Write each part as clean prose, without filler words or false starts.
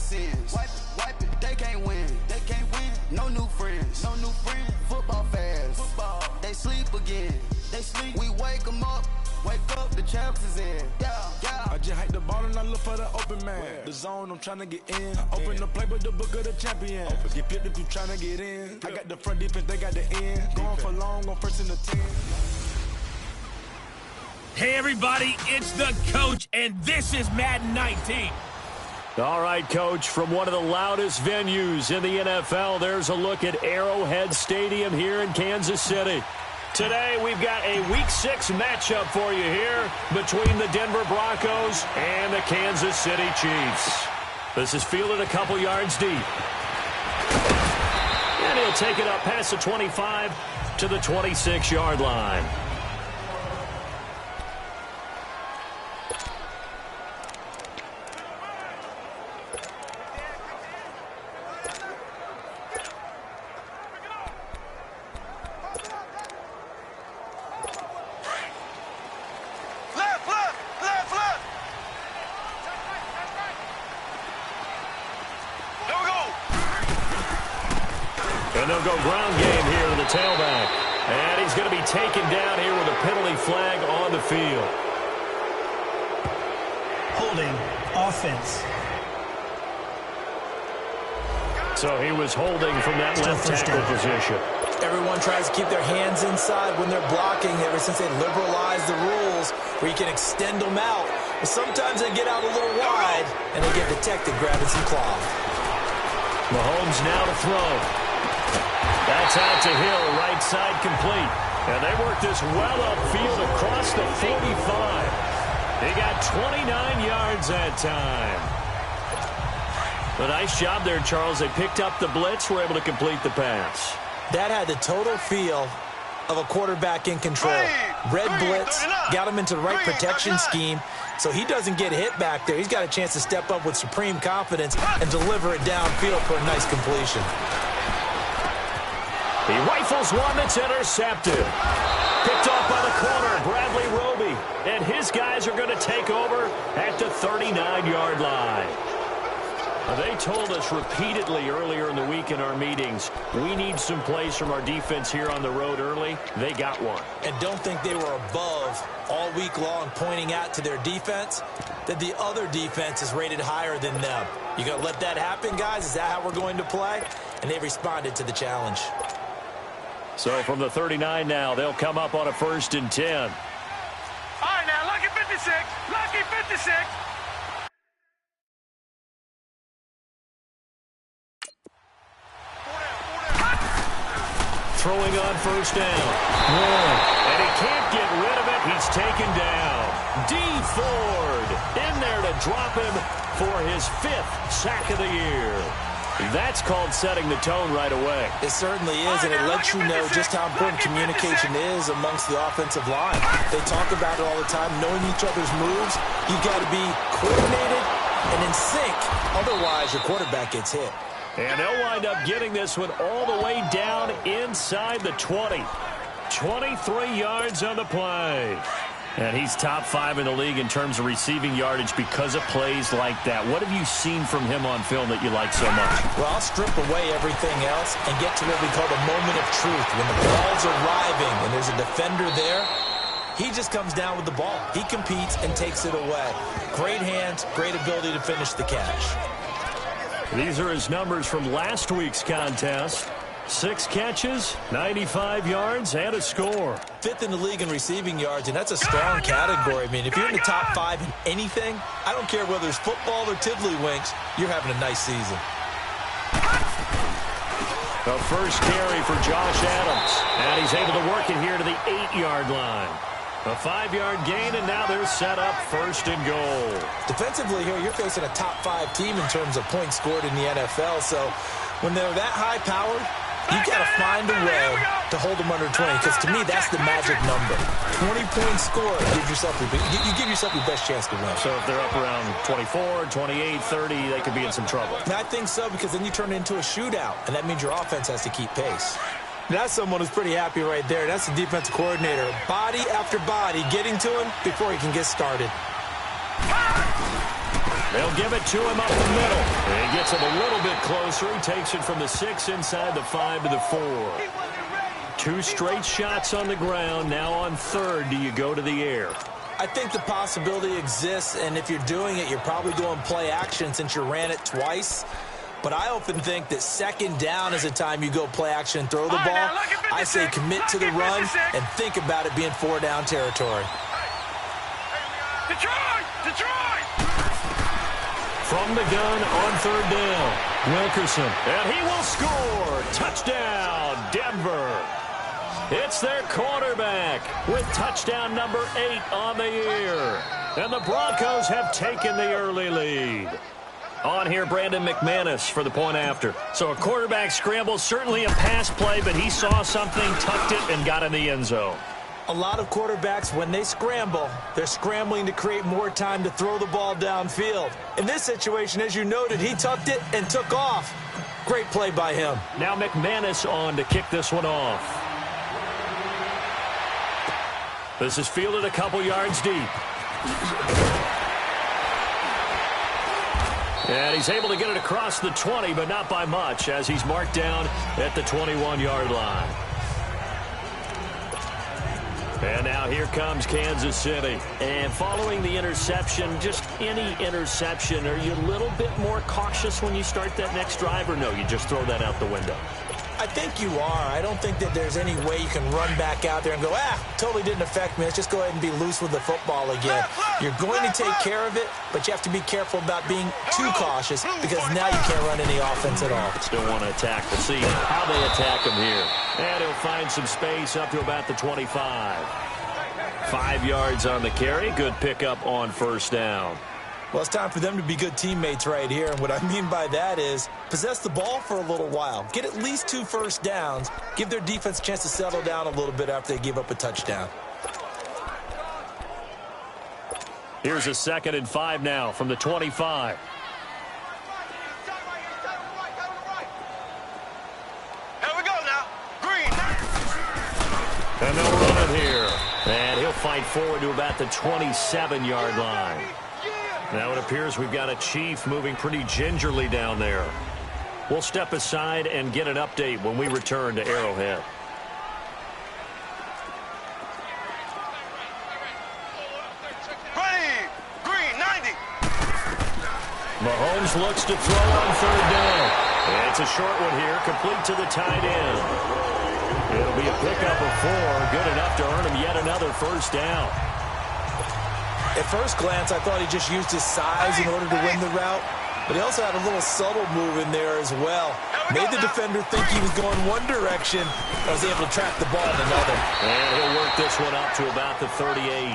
sins. Wipe it, they can't win. No new friends. Football fans. They sleep again. We wake them up. The champs is in. I just hike the ball and I look for the open man. The zone, I'm trying to get in. Open the playbook, the book of the champion. Get flipped if you trying to get in. I got the front defense, they got the end. Going for long on 1st and 10. Hey everybody, it's the coach, and this is Madden 19. All right, Coach, from one of the loudest venues in the NFL, there's a look at Arrowhead Stadium here in Kansas City. Today, we've got a Week 6 matchup for you here between the Denver Broncos and the Kansas City Chiefs. This is fielded a couple yards deep. And he'll take it up past the 25 to the 26-yard line. And they'll go ground game here to the tailback. And he's going to be taken down here with a penalty flag on the field. Holding offense. So he was holding from that left tackle position. Everyone tries to keep their hands inside when they're blocking ever since they liberalized the rules where you can extend them out. But sometimes they get out a little wide and they get detected grabbing some cloth. Mahomes now to throw. That's out to Hill, right side complete. And they work this well upfield across the 45. They got 29 yards that time. A nice job there, Charles. They picked up the blitz, were able to complete the pass. That had the total feel of a quarterback in control. Red blitz, got him into the right protection scheme, so he doesn't get hit back there. He's got a chance to step up with supreme confidence and deliver it downfield for a nice completion. He rifles one that's intercepted. Picked off by the corner, Bradley Roby. And his guys are going to take over at the 39-yard line. They told us repeatedly earlier in the week in our meetings, we need some plays from our defense here on the road early. They got one. And don't think they were above all week long pointing out to their defense that the other defense is rated higher than them. You going to let that happen, guys? Is that how we're going to play? And they responded to the challenge. So from the 39 now, they'll come up on a 1st and 10. All right, now, lucky 56. Lucky 56. Throwing on 1st down. And he can't get rid of it. He's taken down. D. Ford in there to drop him for his 5th sack of the year. That's called setting the tone right away. It certainly is, and it lets you know just how important communication is amongst the offensive line. They talk about it all the time, knowing each other's moves. You got to be coordinated and in sync. Otherwise, your quarterback gets hit. And they'll wind up getting this one all the way down inside the 20. 23 yards on the play. And he's top 5 in the league in terms of receiving yardage because of plays like that. What have you seen from him on film that you like so much? Well, I'll strip away everything else and get to what we call the moment of truth. When the ball's arriving and there's a defender there, he just comes down with the ball. He competes and takes it away. Great hands, great ability to finish the catch. These are his numbers from last week's contest. 6 catches, 95 yards, and a score. 5th in the league in receiving yards, and that's a strong category. I mean, if you're in the top 5 in anything, I don't care whether it's football or tiddlywinks, you're having a nice season. The first carry for Josh Adams, and he's able to work it here to the 8-yard line. A 5-yard gain, and now they're set up 1st and goal. Defensively here, you're facing a top 5 team in terms of points scored in the NFL, so when they're that high-powered, you got to find a way to hold them under 20, because to me, that's the magic number. 20 points scored, you give yourself your best chance to win. So if they're up around 24, 28, 30, they could be in some trouble. And I think so, because then you turn it into a shootout, and that means your offense has to keep pace. That's someone who's pretty happy right there. That's the defensive coordinator. Body after body, getting to him before he can get started. They'll give it to him up the middle. He gets it a little bit closer. He takes it from the 6 inside the 5 to the 4. 2 straight shots on the ground. Now on third, do you go to the air? I think the possibility exists, and if you're doing it, you're probably going play action since you ran it twice. But I often think that second down is the time you go play action and throw the ball. I say commit to the run and think about it being 4-down territory. Detroit! From the gun on third down, Wilkerson. And he will score. Touchdown, Denver. It's their quarterback with touchdown number 8 on the year. And the Broncos have taken the early lead. On here, Brandon McManus for the point after. So a quarterback scramble, certainly a pass play, but he saw something, tucked it, and got in the end zone. A lot of quarterbacks, when they scramble, they're scrambling to create more time to throw the ball downfield. In this situation, as you noted, he tucked it and took off. Great play by him. Now McManus on to kick this one off. This is fielded a couple yards deep. And he's able to get it across the 20, but not by much, as he's marked down at the 21-yard line. And now here comes Kansas City. And following the interception, just any interception, are you a little bit more cautious when you start that next drive, or no, you just throw that out the window? I think you are. I don't think that there's any way you can run back out there and go, totally didn't affect me. Let's just go ahead and be loose with the football again. You're going to take care of it, but you have to be careful about being too cautious because now you can't run any offense at all. Still want to attack. We'll see how they attack him here. And he'll find some space up to about the 25. 5 yards on the carry. Good pickup on first down. Well, it's time for them to be good teammates right here. And what I mean by that is possess the ball for a little while. Get at least 2 first downs. Give their defense a chance to settle down a little bit after they give up a touchdown. Here's a 2nd and 5 now from the 25. Here we go now. Green. And they'll run it here. And he'll fight forward to about the 27-yard line. Now it appears we've got a Chief moving pretty gingerly down there. We'll step aside and get an update when we return to Arrowhead. Green, 90. Mahomes looks to throw on third down. And it's a short one here, complete to the tight end. It'll be a pickup of 4, good enough to earn him yet another first down. At first glance, I thought he just used his size in order to win the route, but he also had a little subtle move in there as well. Made the defender think he was going one direction, and was able to track the ball in another. And he'll work this one up to about the 38.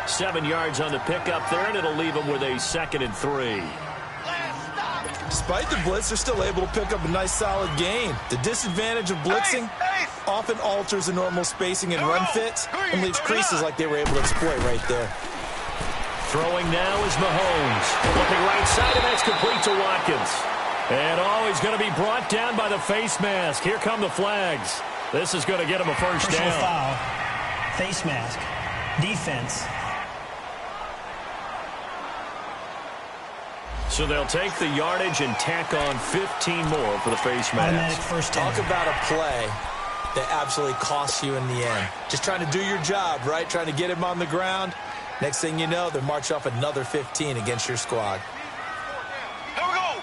7 yards on the pickup there, and it'll leave him with a 2nd and 3. Despite the blitz, they're still able to pick up a nice solid gain. The disadvantage of blitzing often alters the normal spacing and run fits and leaves creases like they were able to exploit right there. Throwing now is Mahomes. Looking right side, and that's complete to Watkins. And he's going to be brought down by the face mask. Here come the flags. This is going to get him a first down. Personal foul, face mask, defense. So they'll take the yardage and tack on 15 more for the face mask. First down. Talk about a play that absolutely costs you in the end. Just trying to do your job, right? Trying to get him on the ground. Next thing you know, they march off another 15 against your squad. Here we go.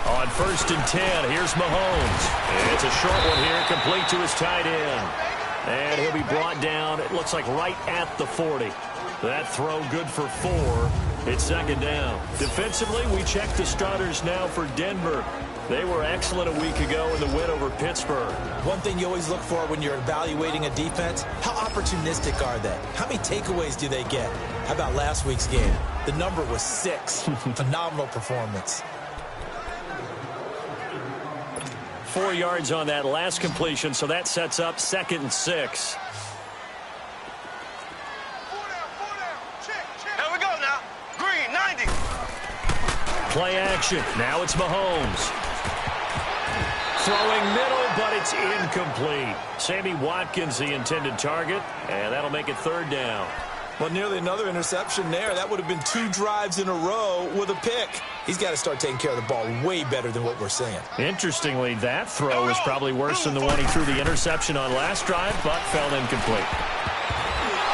On 1st and 10, here's Mahomes. And it's a short one here, complete to his tight end. And he'll be brought down, it looks like right at the 40. That throw good for 4. It's 2nd down. Defensively, we check the starters now for Denver. They were excellent a week ago in the win over Pittsburgh. One thing you always look for when you're evaluating a defense, how opportunistic are they? How many takeaways do they get? How about last week's game? The number was 6. Phenomenal performance. 4 yards on that last completion, so that sets up 2nd and 6. Here we go now. Green, 90. Play action. Now it's Mahomes. Throwing middle, but it's incomplete. Sammy Watkins, the intended target, and that'll make it 3rd down. Well, nearly another interception there. That would have been 2 drives in a row with a pick. He's got to start taking care of the ball way better than what we're seeing. Interestingly, that throw is probably worse than the one he threw the interception on last drive, but fell incomplete.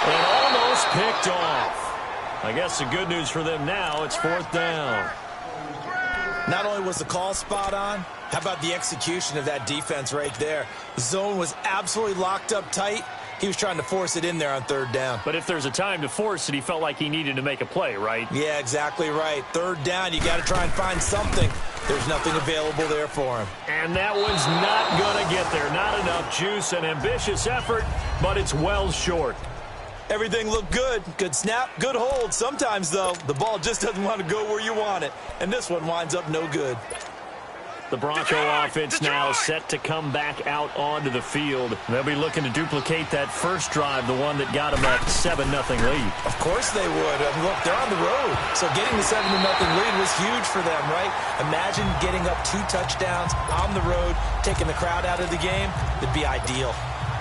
And almost picked off. I guess the good news for them now, it's 4th down. Not only was the call spot on, how about the execution of that defense right there? The zone was absolutely locked up tight. He was trying to force it in there on 3rd down. But if there's a time to force it, he felt like he needed to make a play, right? Yeah, exactly right. 3rd down, you got to try and find something. There's nothing available there for him. And that one's not going to get there. Not enough juice, an ambitious effort, but it's well short. Everything looked good. Good snap, good hold. Sometimes, though, the ball just doesn't want to go where you want it. And this one winds up no good. The Bronco offense now set to come back out onto the field. They'll be looking to duplicate that first drive, the one that got them that 7-0 lead. Of course they would. Look, they're on the road. So getting the 7-0 lead was huge for them, right? Imagine getting up 2 touchdowns on the road, taking the crowd out of the game. It'd be ideal.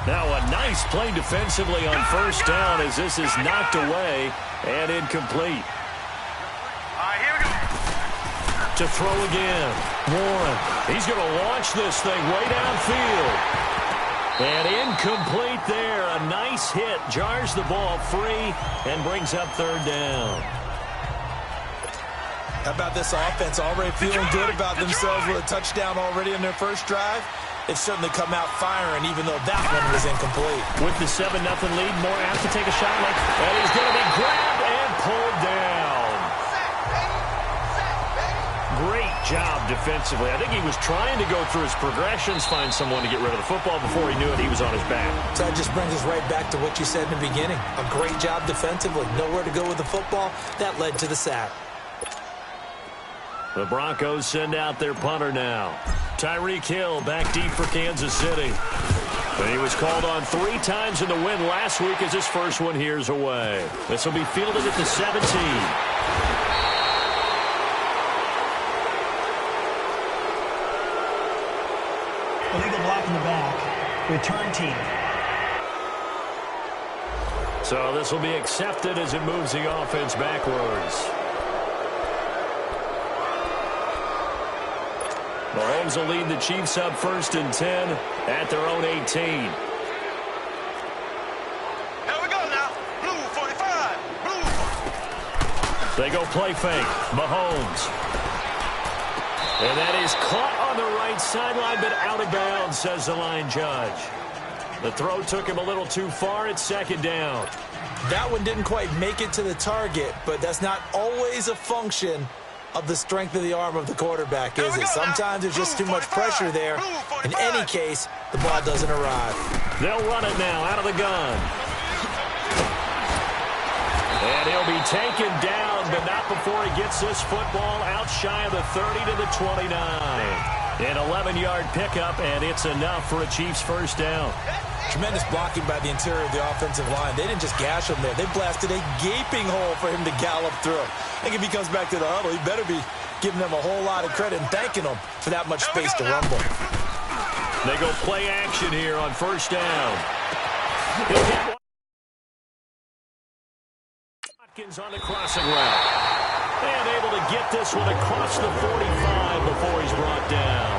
Now a nice play defensively on 1st down as this is knocked away and incomplete. Here we go. To throw again. Warren. He's going to launch this thing way downfield. And incomplete there. A nice hit. Jars the ball free and brings up 3rd down. How about this offense already feeling good about themselves with a touchdown already in their first drive? It's certainly come out firing, even though that one was incomplete. With the 7-0 lead, more apt to take a shot like, and he's going to be grabbed and pulled down. Great job defensively. I think he was trying to go through his progressions, find someone to get rid of the football. Before he knew it, he was on his back. So that just brings us right back to what you said in the beginning. A great job defensively. Nowhere to go with the football. That led to the sack. The Broncos send out their punter now. Tyreek Hill back deep for Kansas City. But he was called on 3 times in the win last week as his first one here's away. This will be fielded at the 17. Illegal block in the back. Return team. So this will be accepted as it moves the offense backwards. Mahomes will lead the Chiefs up 1st and 10 at their own 18. Here we go now. Blue 45. Blue. They go play fake. Mahomes. And that is caught on the right sideline, but out of bounds, says the line judge. The throw took him a little too far. It's 2nd down. That one didn't quite make it to the target, but that's not always a function of the strength of the arm of the quarterback, is it? Sometimes there's just too much pressure there. In any case, the ball doesn't arrive. They'll run it now out of the gun. And he'll be taken down, but not before he gets this football out shy of the 30 to the 29. An 11-yard pickup, and it's enough for a Chiefs first down. Tremendous blocking by the interior of the offensive line. They didn't just gash him there. They blasted a gaping hole for him to gallop through. I think if he comes back to the huddle, he better be giving them a whole lot of credit and thanking them for that much space to rumble. They go play action here on 1st down. He'll get one. Watkins on the crossing route. And able to get this one across the 45 before he's brought down.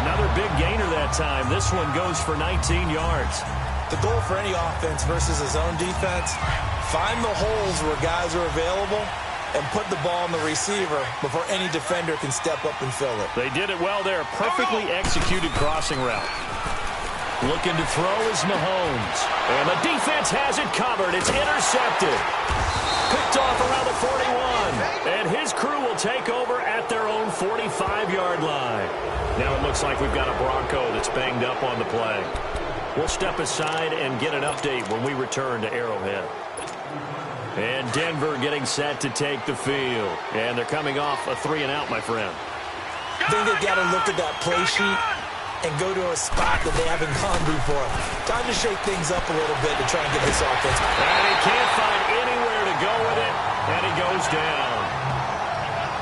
Another big gainer that time. This one goes for 19 yards. The goal for any offense versus his own defense, find the holes where guys are available and put the ball on the receiver before any defender can step up and fill it. They did it well there. Perfectly executed crossing route. Looking to throw is Mahomes. And the defense has it covered. It's intercepted. Picked off around the 41. And his crew will take over at their own 45-yard line. Now it looks like we've got a Bronco that's banged up on the play. We'll step aside and get an update when we return to Arrowhead. And Denver getting set to take the field. And they're coming off a 3-and-out, my friend. I think they've got to look at that play sheet and go to a spot that they haven't gone before. Time to shake things up a little bit to try and get this offense. And he can't find anywhere to go with it, and he goes down.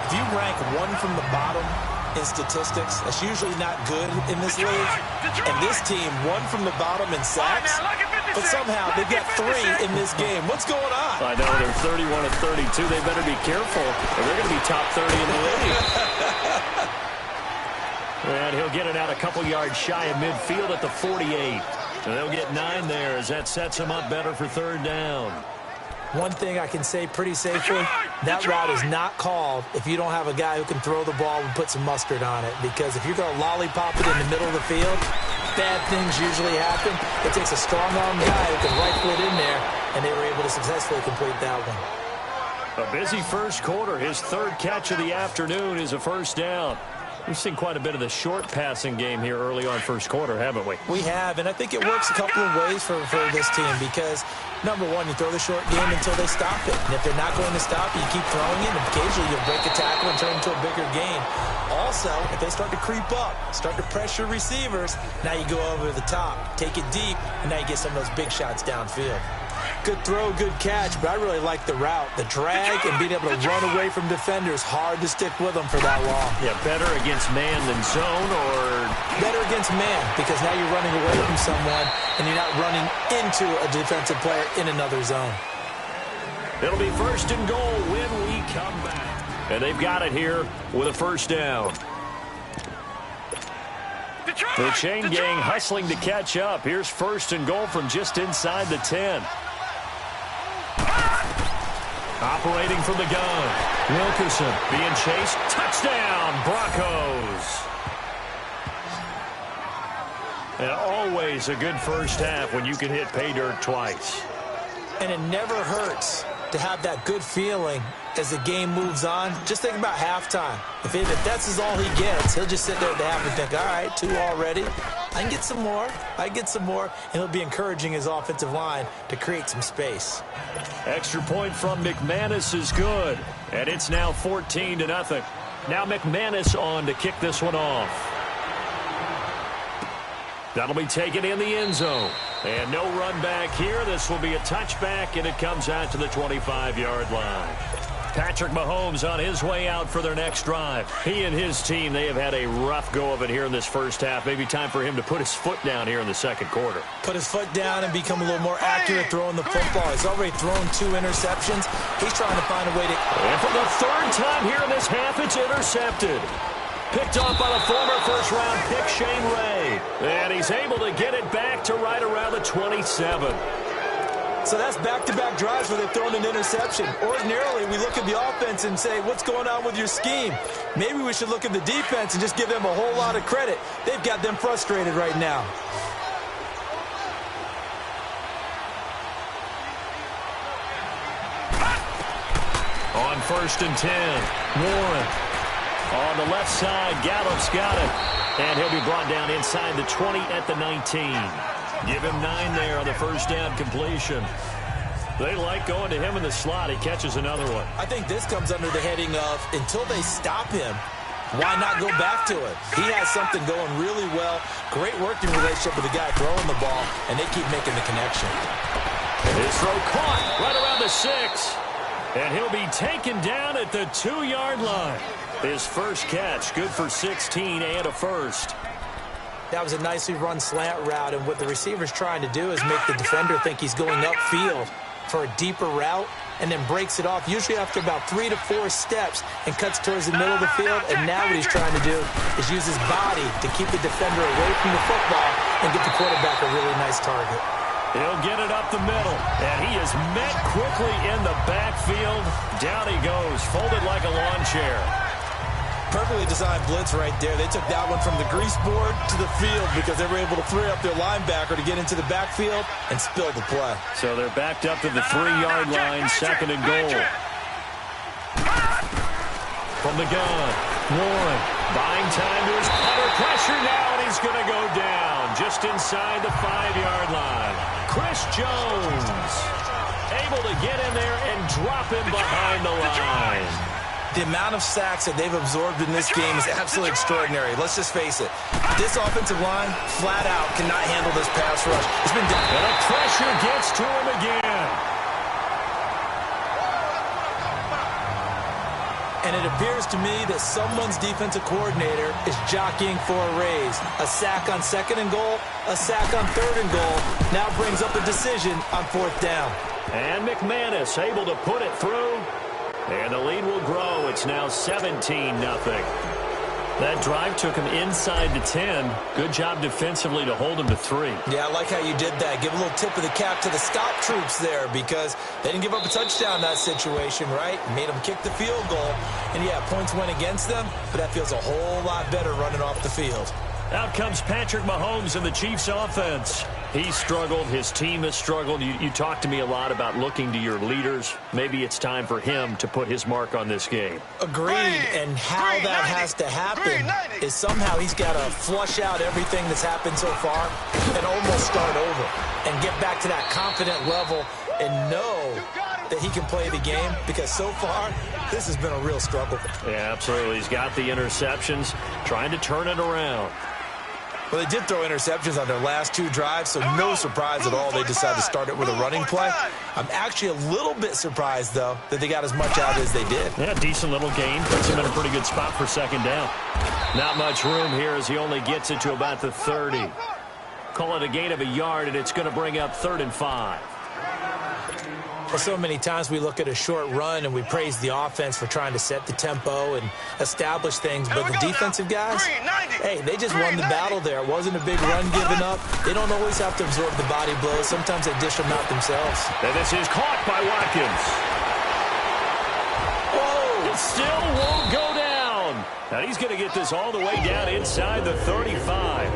If you rank one from the bottom in statistics, that's usually not good in this league. And this team, one from the bottom in sacks, but somehow they've got 3 in this game. What's going on? I know, they're 31 of 32. They better be careful, or they're going to be top 30 in the league. And he'll get it out a couple yards shy of midfield at the 48. And they'll get 9 there as that sets him up better for third down. One thing I can say pretty safely, that route is not called if you don't have a guy who can throw the ball and put some mustard on it. Because if you're going to lollipop it in the middle of the field, bad things usually happen. It takes a strong-arm guy who can rifle it in there, and they were able to successfully complete that one. A busy first quarter. His third catch of the afternoon is a first down. We've seen quite a bit of the short passing game here early on first quarter, haven't we? We have, and I think it works a couple of ways for this team because, number one, you throw the short game until they stop it. And if they're not going to stop it, you keep throwing it, and occasionally you'll break a tackle and turn it into a bigger gain. Also, if they start to creep up, start to pressure receivers, now you go over the top, take it deep, and now you get some of those big shots downfield. Good throw, good catch, but I really like the route. The drag and being able to run away from defenders, hard to stick with them for that long. Yeah, better against man than zone, or? Better against man, because now you're running away from someone and you're not running into a defensive player in another zone. It'll be first and goal when we come back. And they've got it here with a first down. The chain gang hustling to catch up. Here's first and goal from just inside the 10. Operating from the gun. Wilkerson being chased. Touchdown, Broncos. And always a good first half when you can hit pay dirt twice. And it never hurts to have that good feeling as the game moves on. Just think about halftime. If that's all he gets, he'll just sit there at the half and think, all right, 2 already. I can get some more. And he'll be encouraging his offensive line to create some space. Extra point from McManus is good. And it's now 14-0. Now McManus on to kick this one off. That'll be taken in the end zone. And no run back here. This will be a touchback, and it comes out to the 25-yard line. Patrick Mahomes on his way out for their next drive. He and his team, they have had a rough go of it here in this first half. Maybe time for him to put his foot down here in the second quarter. Put his foot down and become a little more accurate throwing the football. He's already thrown 2 interceptions. He's trying to find a way to... And for the third time here in this half, it's intercepted. Picked off by the former first-round pick, Shane Ray. And he's able to get it back to right around the 27. So that's back-to-back drives where they've thrown an interception. Ordinarily, we look at the offense and say, what's going on with your scheme? Maybe we should look at the defense and just give them a whole lot of credit. They've got them frustrated right now. On first and 10, Warren. On the left side, Gallup's got it. And he'll be brought down inside the 20 at the 19. Give him 9 there on the first down completion. They like going to him in the slot. He catches another one. I think this comes under the heading of, until they stop him, why not go back to it? He has something going really well. Great working relationship with the guy throwing the ball, and they keep making the connection. His throw caught right around the 6. And he'll be taken down at the 2-yard line. His first catch, good for 16 and a first. That was a nicely run slant route, and what the receiver's trying to do is make the defender think he's going upfield for a deeper route, and then breaks it off, usually after about 3 to 4 steps, and cuts towards the middle of the field. And now what he's trying to do is use his body to keep the defender away from the football and get the quarterback a really nice target. He'll get it up the middle, and he is met quickly in the backfield. Down he goes, folded like a lawn chair. Perfectly designed blitz right there. They took that one from the grease board to the field because they were able to free up their linebacker to get into the backfield and spill the play. So they're backed up to the 3-yard line, second and goal. From the gun, Warren buying time to his under pressure now, and he's going to go down just inside the 5-yard line. Chris Jones able to get in there and drop him behind the line. The amount of sacks that they've absorbed in this game is absolutely extraordinary. Let's just face it. This offensive line, flat out, cannot handle this pass rush. It's been done. And the pressure gets to him again. And it appears to me that someone's defensive coordinator is jockeying for a raise. A sack on second and goal, a sack on third and goal, now brings up a decision on fourth down. And McManus able to put it through. And the lead will grow. It's now 17-0. That drive took him inside the 10. Good job defensively to hold him to 3. Yeah, I like how you did that. Give a little tip of the cap to the stop troops there because they didn't give up a touchdown in that situation, right? Made them kick the field goal. And, yeah, points went against them, but that feels a whole lot better running off the field. Out comes Patrick Mahomes and the Chiefs offense. He struggled. His team has struggled. You talked to me a lot about looking to your leaders. Maybe it's time for him to put his mark on this game. Agreed. And how that has to happen is somehow he's got to flush out everything that's happened so far and almost start over and get back to that confident level and know that he can play the game because so far this has been a real struggle. Yeah, absolutely. He's got the interceptions, trying to turn it around. Well, they did throw interceptions on their last 2 drives, so no surprise at all they decided to start it with a running play. I'm actually a little bit surprised, though, that they got as much out as they did. Yeah, decent little gain. Puts him in a pretty good spot for second down. Not much room here as he only gets it to about the 30. Call it a gain of a yard, and it's going to bring up 3rd and 5. Well, so many times we look at a short run and we praise the offense for trying to set the tempo and establish things, but the defensive guys, hey, they just won the battle there. It wasn't a big run given up. They don't always have to absorb the body blows. Sometimes they dish them out themselves. And this is caught by Watkins. Whoa! It still won't go down. Now he's going to get this all the way down inside the 35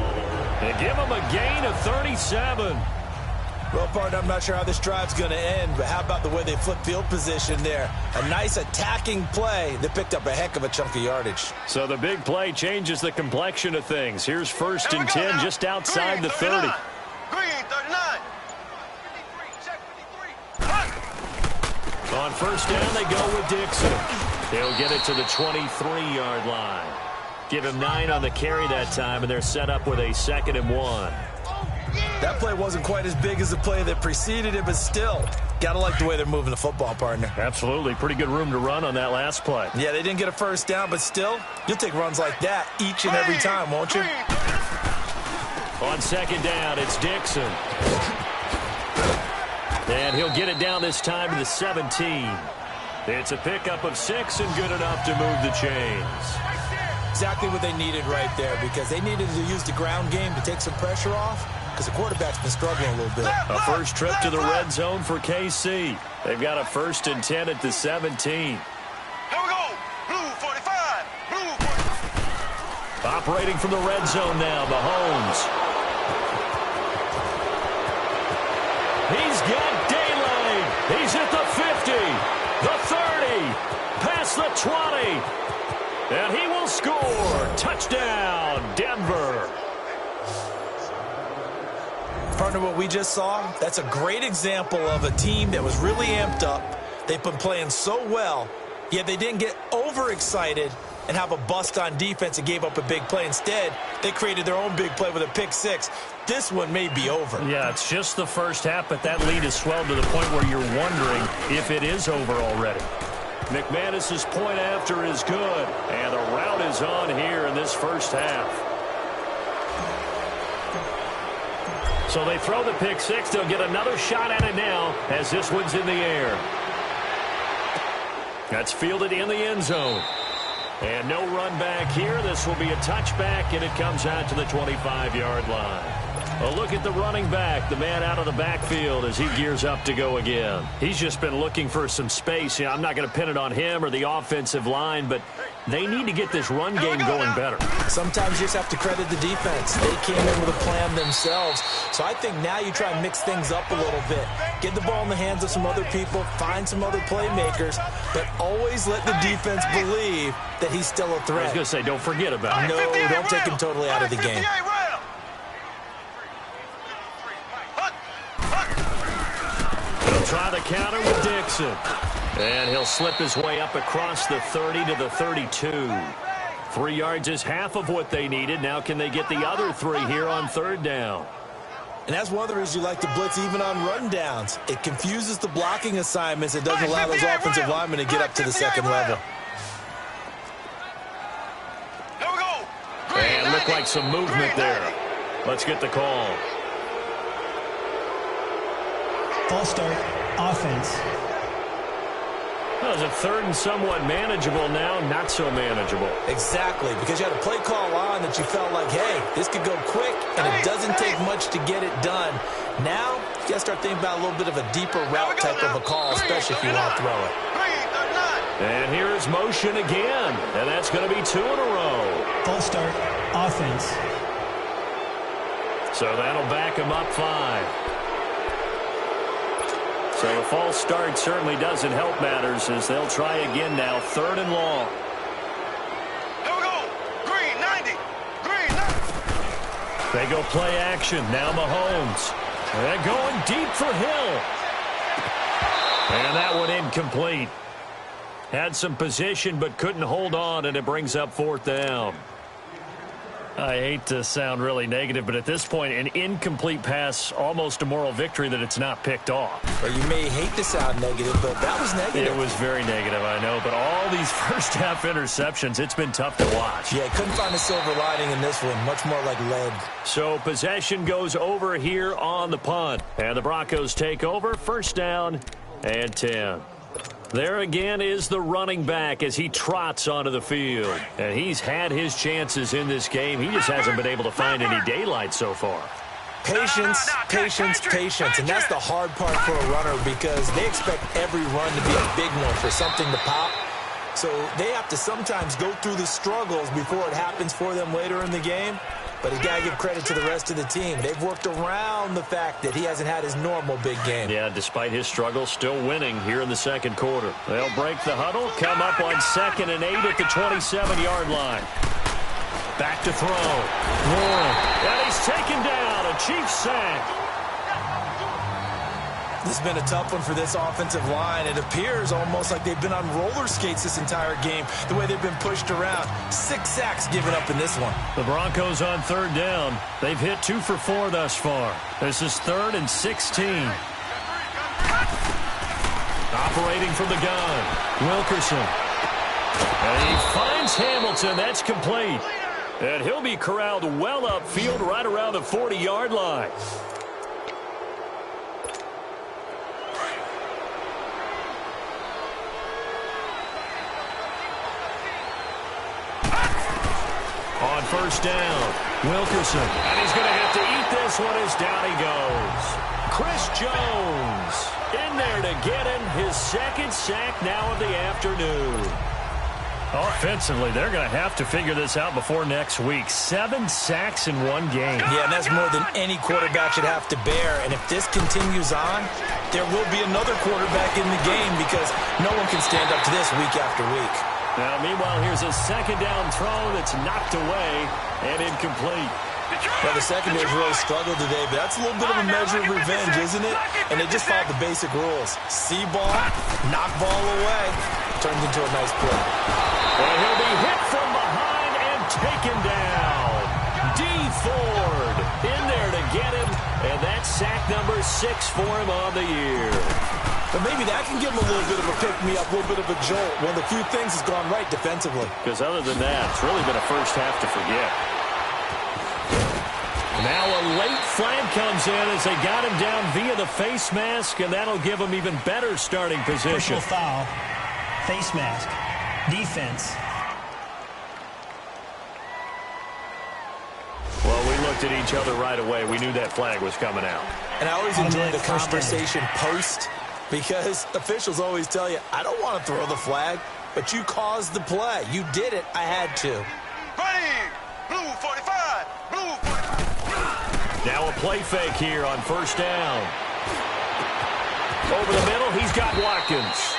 and give him a gain of 37. Well, partner, I'm not sure how this drive's going to end, but how about the way they flip field position there? A nice attacking play that picked up a heck of a chunk of yardage. So the big play changes the complexion of things. Here's 1st and 10 just outside the 30. Green, 39. On 1st down, they go with Dixon. He'll get it to the 23-yard line. Give him 9 on the carry that time, and they're set up with a 2nd and 1. That play wasn't quite as big as the play that preceded it, but still, got to like the way they're moving the football, partner. Absolutely. Pretty good room to run on that last play. Yeah, they didn't get a 1st down, but still, you'll take runs like that each and every time, won't you? On 2nd down, it's Dixon. And he'll get it down this time to the 17. It's a pickup of 6 and good enough to move the chains. Exactly what they needed right there because they needed to use the ground game to take some pressure off because the quarterback's been struggling a little bit. A first trip to the red zone for KC. They've got a 1st and 10 at the 17. Here we go. Blue 45. Blue 45. Operating from the red zone now, Mahomes. He's got daylight. He's at the 50, the 30, past the 20. And he will score. Touchdown, Denver. Partner, what we just saw, that's a great example of a team that was really amped up. They've been playing so well, yet they didn't get overexcited and have a bust on defense and gave up a big play. Instead, they created their own big play with a pick 6. This one may be over. Yeah, it's just the first half, but that lead has swelled to the point where you're wondering if it is over already. McManus's point after is good, and the route is on here in this first half. So they throw the pick 6. They'll get another shot at it now as this one's in the air. That's fielded in the end zone. And no run back here. This will be a touchback, and it comes out to the 25-yard line. A look at the running back, the man out of the backfield as he gears up to go again. He's just been looking for some space. Yeah, I'm not going to pin it on him or the offensive line, but they need to get this run game going better. Sometimes you just have to credit the defense. They came in with a plan themselves. So I think now you try and mix things up a little bit. Get the ball in the hands of some other people, find some other playmakers, but always let the defense believe that he's still a threat. I was going to say, don't forget about it. No, don't take him totally out of the game. He'll try the counter with Dixon. And he'll slip his way up across the 30 to the 32. 3 yards is half of what they needed. Now can they get the other 3 here on 3rd down? And that's one of the reasons you like to blitz even on rundowns. It confuses the blocking assignments. It doesn't allow those offensive linemen to get up to the 2nd level. Here we go. And look like some movement there. Let's get the call. False start offense. Well, it's a third and somewhat manageable now, not so manageable. Exactly, because you had a play call on that you felt like, hey, this could go quick, and it doesn't take much to get it done. Now, you got to start thinking about a little bit of a deeper route type of a call, especially if you want to throw it. And here's motion again, and that's going to be 2 in a row. False start, offense. So that'll back him up 5. So the false start certainly doesn't help matters as they'll try again now, 3rd and long. Here we go. Green, 90. Green, 90. They go play action. Now Mahomes. They're going deep for Hill. And that one incomplete. Had some position but couldn't hold on, and it brings up 4th down. I hate to sound really negative, but at this point, an incomplete pass, almost a moral victory that it's not picked off. Well, you may hate to sound negative, but that was negative. It was very negative, I know, but all these first-half interceptions, it's been tough to watch. Yeah, couldn't find a silver lining in this one, much more like lead. So possession goes over here on the punt, and the Broncos take over, 1st down and 10. There again is the running back as he trots onto the field. And he's had his chances in this game. He just hasn't been able to find any daylight so far. Patience, patience, patience. And that's the hard part for a runner because they expect every run to be a big one for something to pop. So they have to sometimes go through the struggles before it happens for them later in the game. But you got to give credit to the rest of the team. They've worked around the fact that he hasn't had his normal big game. Yeah, despite his struggles, still winning here in the 2nd quarter. They'll break the huddle, come up on 2nd and 8 at the 27-yard line. Back to throw. Warren. And he's taken down. A Chiefs sack. This has been a tough one for this offensive line. It appears almost like they've been on roller skates this entire game, the way they've been pushed around. 6 sacks given up in this one. The Broncos on 3rd down. They've hit 2 for 4 thus far. This is 3rd and 16. Operating from the gun, Wilkerson. And he finds Hamilton. That's complete. And he'll be corralled well upfield right around the 40-yard line. On 1st down, Wilkerson. And he's going to have to eat this one as down he goes. Chris Jones in there to get him his 2nd sack now of the afternoon. Offensively, they're going to have to figure this out before next week. 7 sacks in one game. Yeah, and that's more than any quarterback should have to bear. And if this continues on, there will be another quarterback in the game because no one can stand up to this week after week. Now, meanwhile, here's a 2nd down throw that's knocked away and incomplete. Well, the secondary's really struggled today, but that's a little bit of a measure of revenge, isn't it? And they just followed the basic rules. See ball, knock ball away. Turns into a nice play. And he'll be hit from behind and taken down. D. Ford in there to get him, and that's sack number 6 for him on the year. But maybe that can give him a little bit of a pick-me-up, a little bit of a jolt. One of the few things has gone right defensively. Because other than that, it's really been a first half to forget. Now a late flag comes in as they got him down via the face mask, and that'll give him even better starting position. Personal foul, face mask, defense. Well, we looked at each other right away. We knew that flag was coming out. And I always enjoy the conversation post because officials always tell you, I don't want to throw the flag, but you caused the play. You did it. I had to. Green, blue 45, blue 45. Now a play fake here on 1st down. Over the middle, he's got Watkins.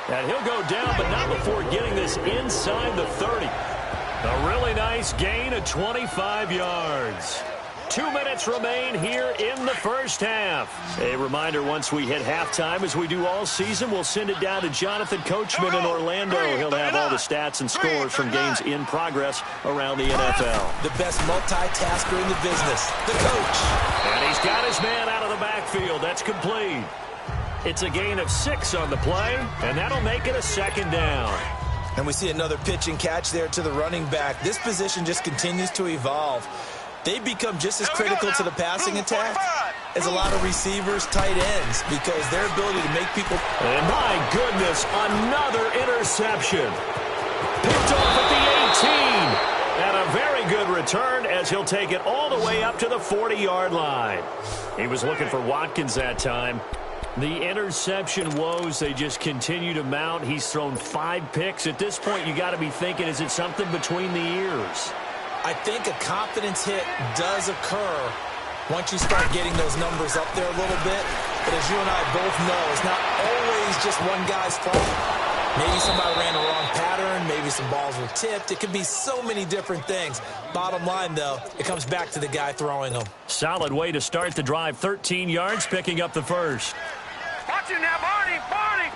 And he'll go down, but not before getting this inside the 30. A really nice gain of 25 yards. 2 minutes remain here in the first half. A reminder, once we hit halftime, as we do all season, we'll send it down to Jonathan Coachman in Orlando. He'll have all the stats and scores from games in progress around the NFL. The best multitasker in the business, the coach. And he's got his man out of the backfield. That's complete. It's a gain of 6 on the play, and that'll make it a 2nd down. And we see another pitch and catch there to the running back. This position just continues to evolve. They become just as critical to the passing attack is a lot of receivers, tight ends, because their ability to make people... And my goodness, another interception. Picked off at the 18. And a very good return as he'll take it all the way up to the 40-yard line. He was looking for Watkins that time. The interception woes, they just continue to mount. He's thrown 5 picks. At this point, you got to be thinking, is it something between the ears? I think a confidence hit does occur once you start getting those numbers up there a little bit. But as you and I both know, it's not always just one guy's fault. Maybe somebody ran the wrong pattern. Maybe some balls were tipped. It could be so many different things. Bottom line, though, it comes back to the guy throwing them. Solid way to start the drive. 13 yards, picking up the first. Watch it now, Barney, Barney.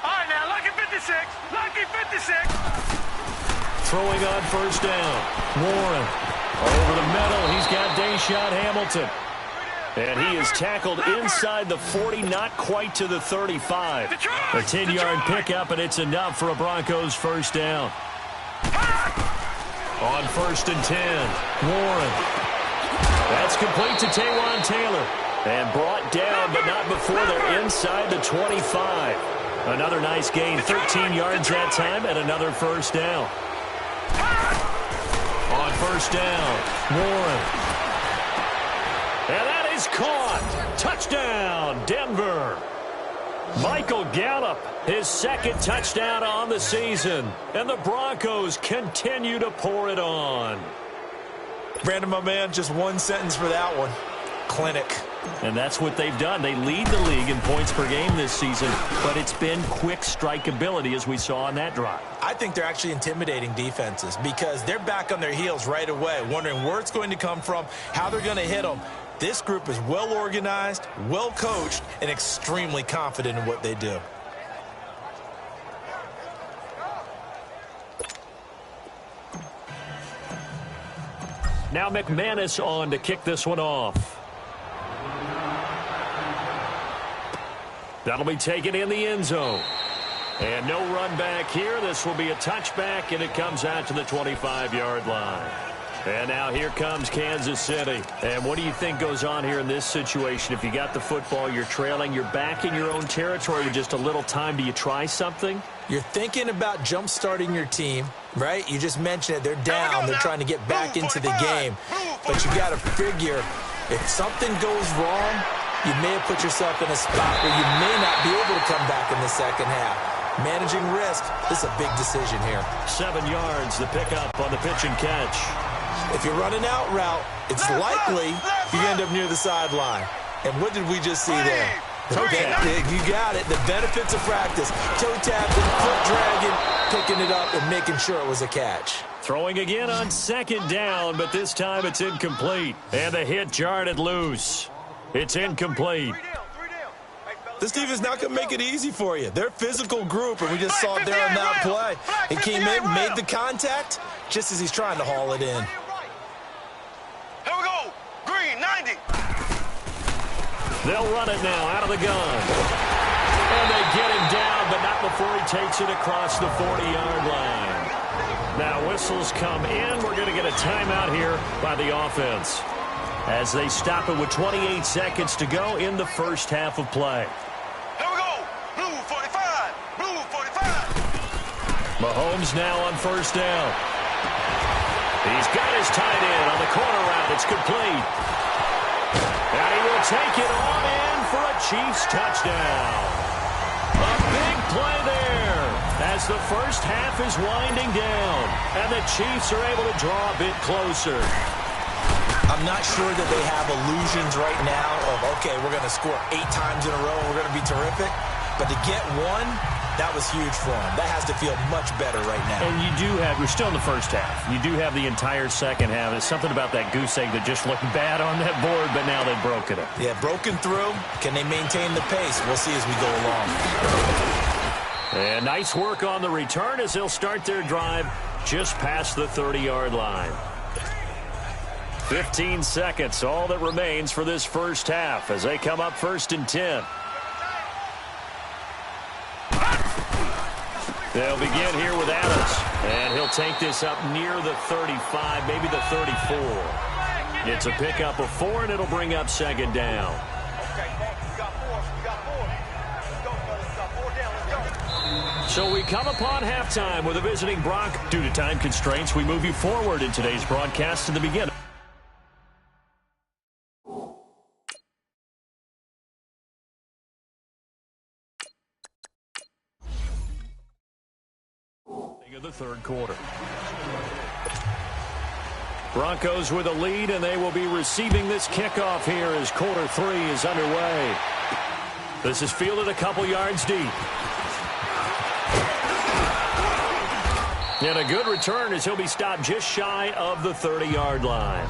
All right, now, lucky 56, lucky 56. Throwing on first down. Warren over the middle. He's got Deshaun Hamilton. And he is tackled inside the 40, not quite to the 35. A 10-yard pickup, and it's enough for a Broncos first down. On first and 10, Warren. That's complete to Taywan Taylor. And brought down, but not before they're inside the 25. Another nice gain, 13 yards that time, and another first down. On first down, Warren. And that is caught. Touchdown, Denver. Michael Gallup, his second touchdown on the season. And the Broncos continue to pour it on. Brandon, my man, just one sentence for that one. Clinic. And that's what they've done. They lead the league in points per game this season, but it's been quick strike ability as we saw on that drive. I think they're actually intimidating defenses because they're back on their heels right away, wondering where it's going to come from, how they're going to hit them. This group is well organized, well coached, and extremely confident in what they do. Now McManus on to kick this one off. That'll be taken in the end zone. And no run back here. This will be a touchback, and it comes out to the 25-yard line. And now here comes Kansas City. And what do you think goes on here in this situation? If you got the football, you're trailing, you're back in your own territory with just a little time. Do you try something? You're thinking about jump-starting your team, right? You just mentioned it. They're down. They're trying to get back into the game. But you got to figure, if something goes wrong, you may have put yourself in a spot where you may not be able to come back in the second half. Managing risk, this is a big decision here. 7 yards, the pickup on the pitch and catch. If you're running out route, it's likely you end up near the sideline. And what did we just see there? You got it. The benefits of practice. Toe tapping, foot dragging, picking it up, and making sure it was a catch. Throwing again on second down, but this time it's incomplete. And the hit jarred it loose. It's incomplete. This team is not going to make it easy for you. They're a physical group, and we just saw it there on that play. He came in, made the contact, just as he's trying to haul it in. Here we go. Green, 90. They'll run it now out of the gun. And they get him down, but not before he takes it across the 40-yard line. Now whistles come in. We're going to get a timeout here by the offense, as they stop it with 28 seconds to go in the first half of play. Here we go. Blue 45. Blue 45. Mahomes now on first down. He's got his tight end on the corner route. It's complete. And he will take it on in for a Chiefs touchdown. A big play there as the first half is winding down. And the Chiefs are able to draw a bit closer. I'm not sure that they have illusions right now of, okay, we're going to score 8 times in a row and we're going to be terrific. But to get one, that was huge for them. That has to feel much better right now. And you do have, we're still in the first half. You do have the entire second half. There's something about that goose egg that just looked bad on that board, but now they've broken it. Yeah, broken through. Can they maintain the pace? We'll see as we go along. And nice work on the return as they'll start their drive just past the 30-yard line. 15 seconds, all that remains for this first half as they come up first and 10. They'll begin here with Adams, and he'll take this up near the 35, maybe the 34. It's a pickup of 4, and it'll bring up second down. Okay, we got 4. Let's go, fellas. We got 4 down. Let's go. So we come upon halftime with a visiting Bronc. Due to time constraints, we move you forward in today's broadcast to the beginning. Of the third quarter. Broncos with a lead, and they will be receiving this kickoff here as quarter 3 is underway. This is fielded a couple yards deep. And a good return as he'll be stopped just shy of the 30-yard line.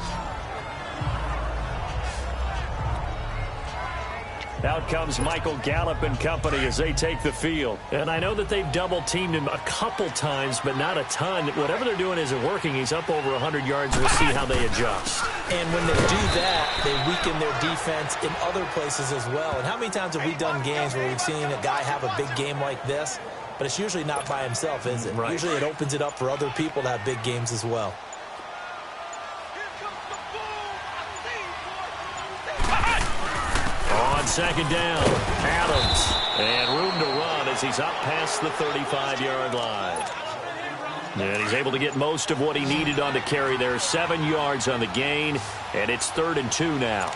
Out comes Michael Gallup and company as they take the field. And I know that they've double-teamed him a couple times, but not a ton. Whatever they're doing isn't working. He's up over 100 yards. We'll see how they adjust. And when they do that, they weaken their defense in other places as well. And how many times have we done games where we've seen a guy have a big game like this? But it's usually not by himself, is it? Right. Usually it opens it up for other people to have big games as well. On second down, Adams. And room to run as he's up past the 35-yard line. And he's able to get most of what he needed on the carry there. 7 yards on the gain, and it's 3rd and 2 now.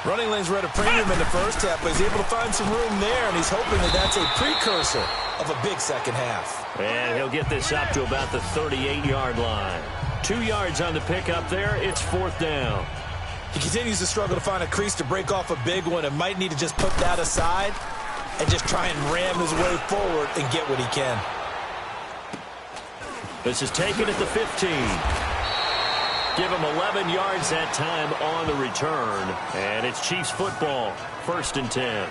Running lanes were at a premium in the first half, but he's able to find some room there, and he's hoping that that's a precursor of a big second half. And he'll get this up to about the 38-yard line. 2 yards on the pickup there. It's 4th down. He continues to struggle to find a crease to break off a big one and might need to just put that aside and just try and ram his way forward and get what he can. This is taken at the 15. Give him 11 yards that time on the return. And it's Chiefs football, 1st and 10.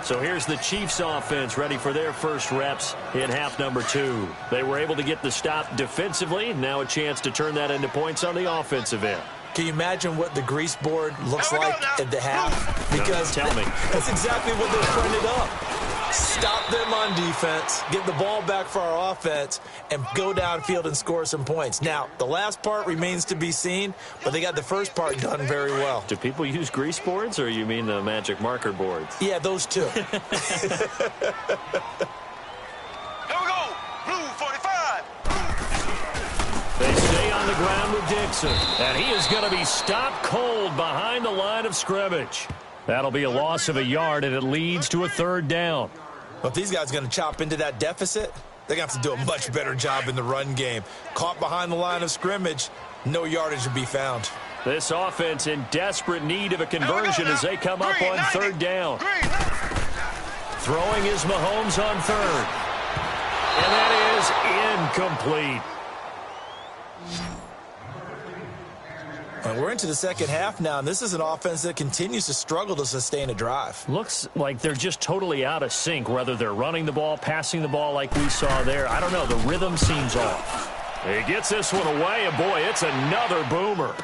So here's the Chiefs offense ready for their first reps in half number 2. They were able to get the stop defensively. Now a chance to turn that into points on the offensive end. Can you imagine what the grease board looks like at the half? Because tell me. That's exactly what they're printed up. Stop them on defense, get the ball back for our offense, and go downfield and score some points. Now, the last part remains to be seen, but they got the first part done very well. Do people use grease boards, or you mean the magic marker boards? Yeah, those two. Here we go. Blue 45. They stay on the ground with Dixon, and he is going to be stopped cold behind the line of scrimmage. That'll be a loss of a yard, and it leads to a 3rd down. Well, if these guys are going to chop into that deficit, they're going to have to do a much better job in the run game. Caught behind the line of scrimmage, no yardage to be found. This offense in desperate need of a conversion as they come up on 3rd down. Throwing is Mahomes on 3rd. And that is incomplete. And we're into the second half now, and this is an offense that continues to struggle to sustain a drive. Looks like they're just totally out of sync, whether they're running the ball, passing the ball like we saw there. I don't know. The rhythm seems off. He gets this one away, and boy, it's another boomer.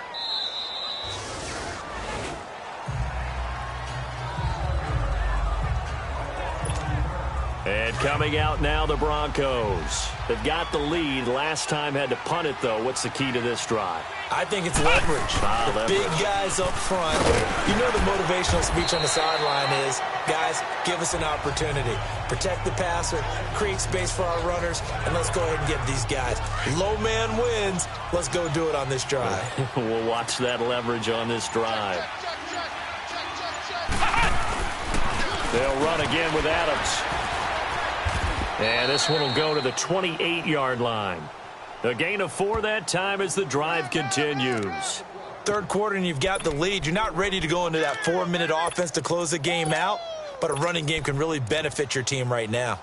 And coming out now, the Broncos. They've got the lead. Last time had to punt it, though. What's the key to this drive? I think it's leverage. Big guys up front. You know the motivational speech on the sideline is, guys, give us an opportunity. Protect the passer, create space for our runners, and let's go ahead and get these guys. Low man wins. Let's go do it on this drive. We'll watch that leverage on this drive. They'll run again with Adams. And this one will go to the 28-yard line. A gain of 4 that time as the drive continues. Third quarter and you've got the lead. You're not ready to go into that 4-minute offense to close the game out, but a running game can really benefit your team right now.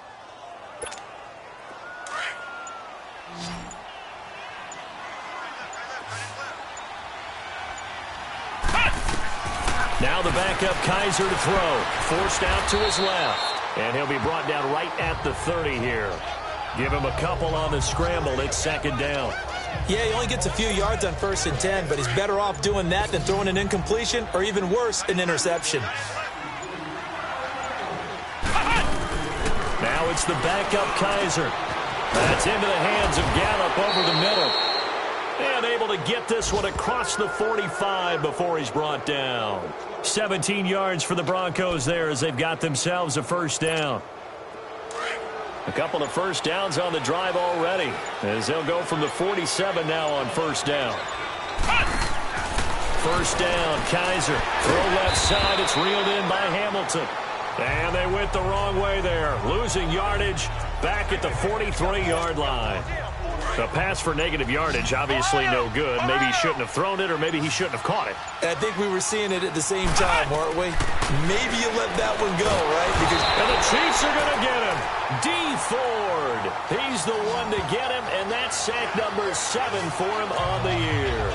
Now the backup Kaiser to throw. Forced out to his left. And he'll be brought down right at the 30 here. Give him a couple on the scramble. It's 2nd down. Yeah, he only gets a few yards on 1st and 10, but he's better off doing that than throwing an incompletion or even worse, an interception. Now it's the backup Kaiser. That's into the hands of Gallup over the middle. And able able to get this one across the 45 before he's brought down. 17 yards for the Broncos there as they've got themselves a first down. A couple of first downs on the drive already as they'll go from the 47 now on first down. First down, Kaiser. Throw left side. It's reeled in by Hamilton. And they went the wrong way there. Losing yardage back at the 43-yard line. The pass for negative yardage, obviously no good. Maybe he shouldn't have thrown it, or maybe he shouldn't have caught it. And I think we were seeing it at the same time, weren't we? Maybe you let that one go, right? And the Chiefs are going to get him. D. Ford. He's the one to get him, and that's sack number 7 for him on the year.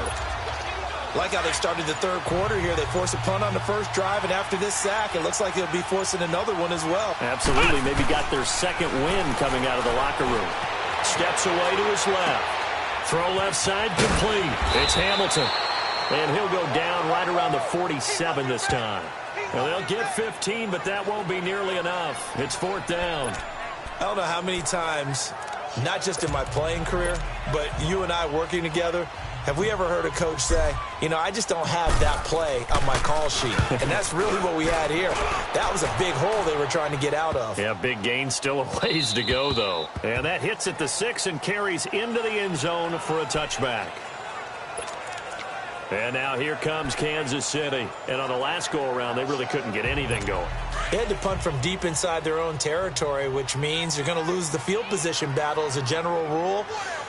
Like how they started the third quarter here. They force a punt on the first drive, and after this sack, it looks like they'll be forcing another one as well. Absolutely. Maybe got their second win coming out of the locker room. Steps away to his left. Throw left side complete. It's Hamilton. And he'll go down right around the 47 this time. Well, they'll get 15, but that won't be nearly enough. It's fourth down. I don't know how many times, not just in my playing career, but you and I working together, have we ever heard a coach say, you know, I just don't have that play on my call sheet? And that's really what we had here. That was a big hole they were trying to get out of. Yeah, big gain, still a ways to go, though. And that hits at the 6 and carries into the end zone for a touchback. And now here comes Kansas City. And on the last go-around, they really couldn't get anything going. They had to punt from deep inside their own territory, which means you're going to lose the field position battle as a general rule.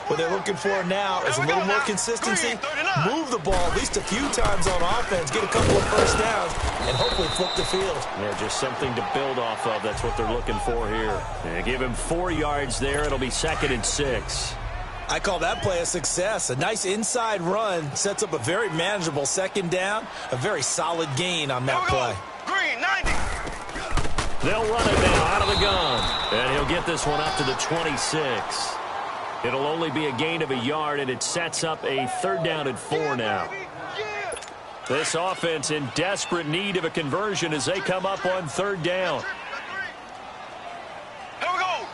What they're looking for now is a little more consistency, move the ball at least a few times on offense, get a couple of first downs, and hopefully flip the field. Yeah, just something to build off of. That's what they're looking for here. And give him 4 yards there. It'll be 2nd and 6. I call that play a success. A nice inside run sets up a very manageable second down, a very solid gain on that play. Green, 90. They'll run it now out of the gun. And he'll get this one up to the 26. It'll only be a gain of a yard, and it sets up a 3rd down and 4 now. This offense in desperate need of a conversion as they come up on 3rd down. Here we go.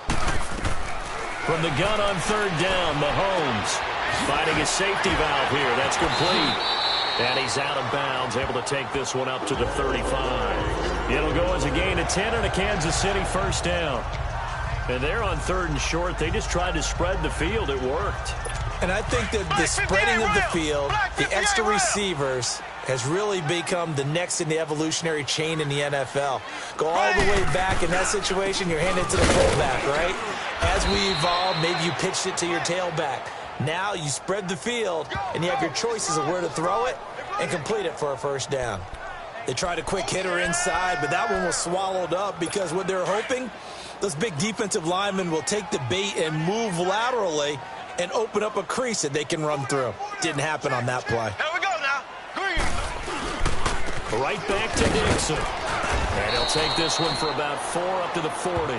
From the gun on 3rd down, Mahomes finding a safety valve here. That's complete. And he's out of bounds, able to take this one up to the 35. It'll go as a gain of 10 and a Kansas City first down. And they're on 3rd and short. They just tried to spread the field. It worked. And I think that the spreading of the field, the extra receivers, has really become the next in the evolutionary chain in the NFL. Go all the way back in that situation, you're handed to the fullback, right? As we evolve, maybe you pitched it to your tailback. Now you spread the field, and you have your choices of where to throw it and complete it for a first down. They tried a quick hitter inside, but that one was swallowed up because what they're hoping, those big defensive linemen will take the bait and move laterally and open up a crease that they can run through. Didn't happen on that play. Here we go now. Green. Right back to Dixon. And he'll take this one for about 4 up to the 40.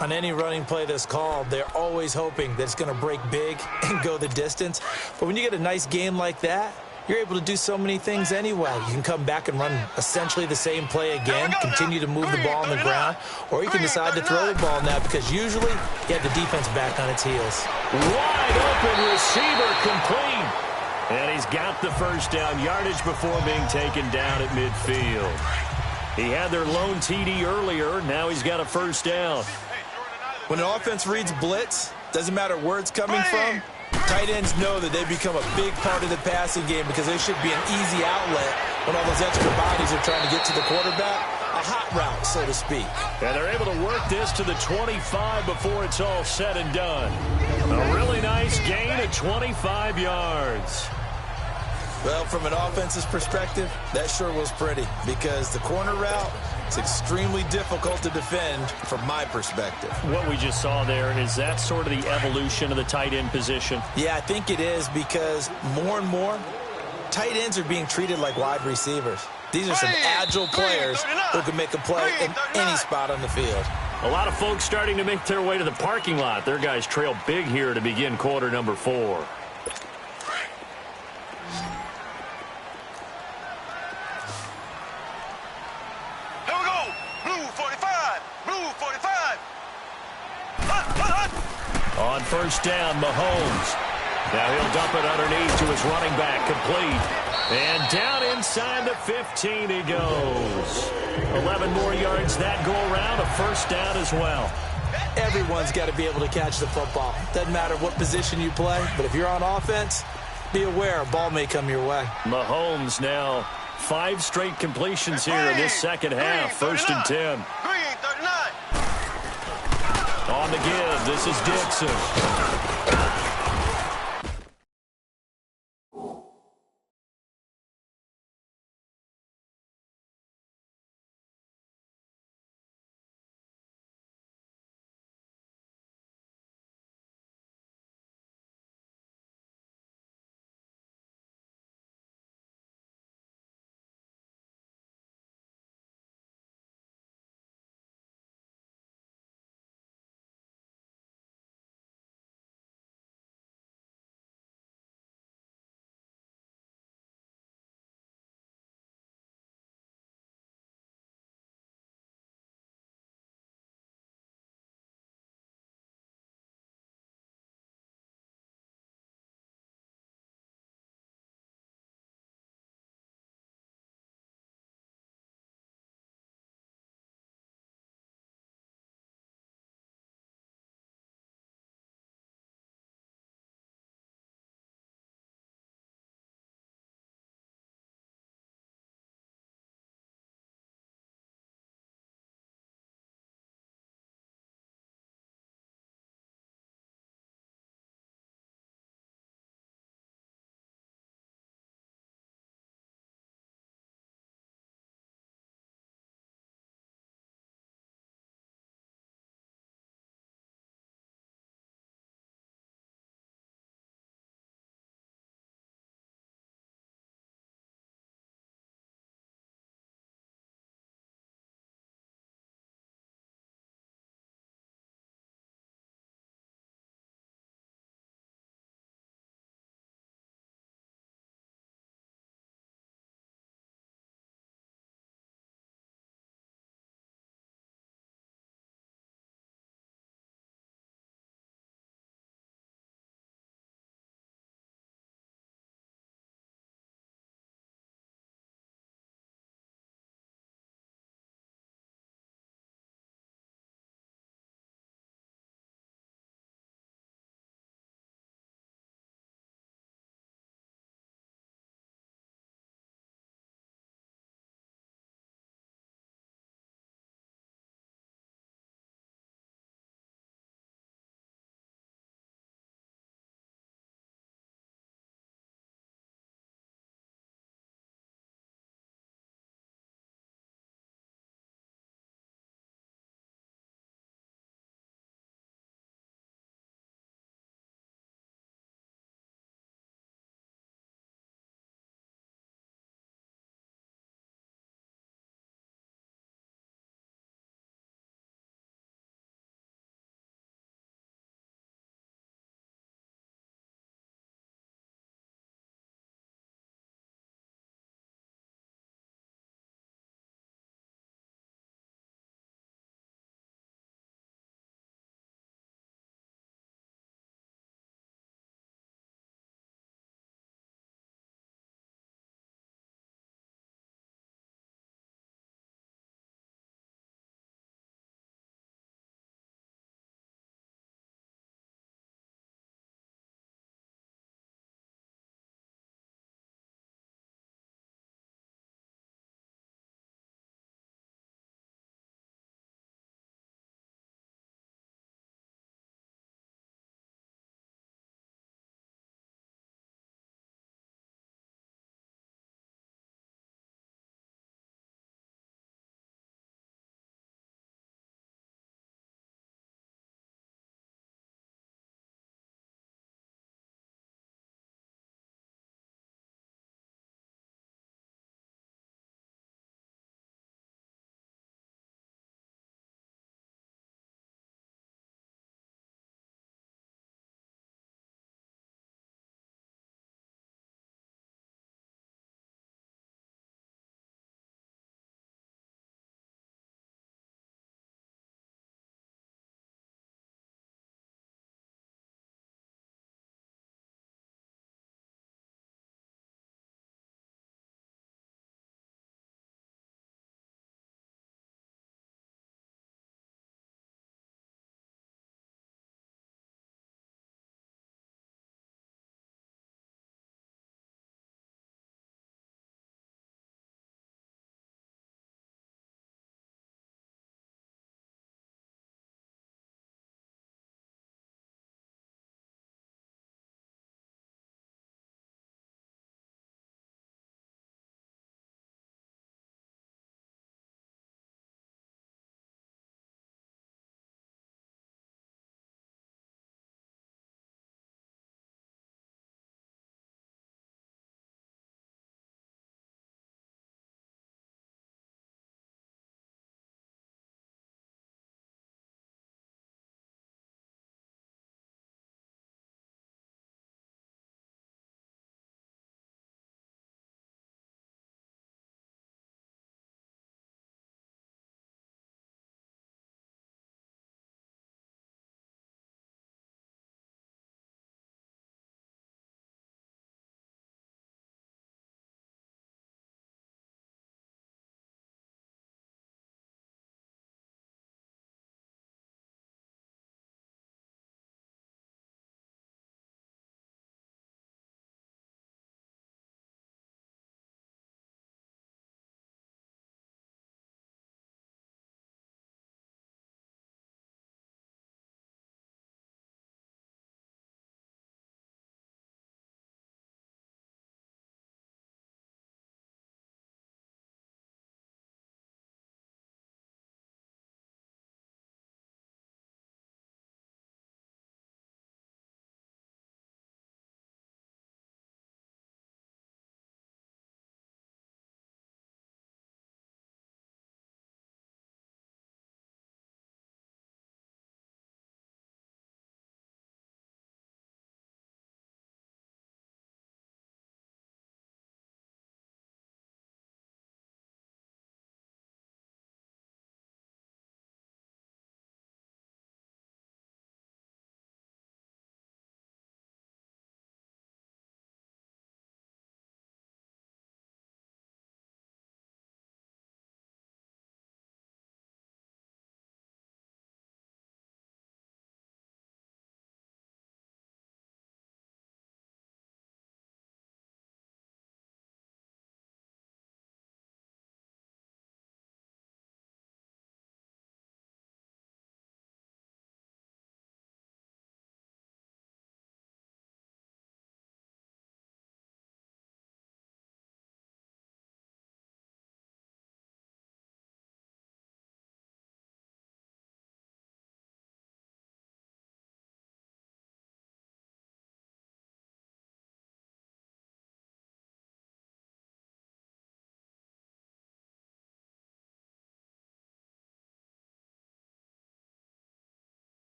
On any running play that's called, they're always hoping that it's going to break big and go the distance. But when you get a nice game like that, you're able to do so many things anyway. You can come back and run essentially the same play again, continue to move the ball on the ground, or you can decide to throw the ball now because usually you have the defense back on its heels. Wide open receiver complete. And he's got the first down yardage before being taken down at midfield. He had their lone TD earlier. Now he's got a first down. When an offense reads blitz, doesn't matter where it's coming from, tight ends know that they become a big part of the passing game because they should be an easy outlet when all those extra bodies are trying to get to the quarterback. A hot route, so to speak. And they're able to work this to the 25 before it's all said and done. A really nice gain of 25 yards. Well, from an offense's perspective, that sure was pretty because the corner route, it's extremely difficult to defend from my perspective. What we just saw there, is that sort of the evolution of the tight end position? Yeah, I think it is because more and more, tight ends are being treated like wide receivers. These are some agile players who can make a play in any spot on the field. A lot of folks starting to make their way to the parking lot. Their guys trail big here to begin quarter number 4. On first down, Mahomes Now he'll dump it underneath to his running back, complete. And down inside the 15 he goes. 11 more yards that go around, a first down as well. Everyone's got to be able to catch the football. Doesn't matter what position you play, but if you're on offense, be aware a ball may come your way. Mahomes now 5 straight completions here in this second half. First and 10. On the give, this is Dixon.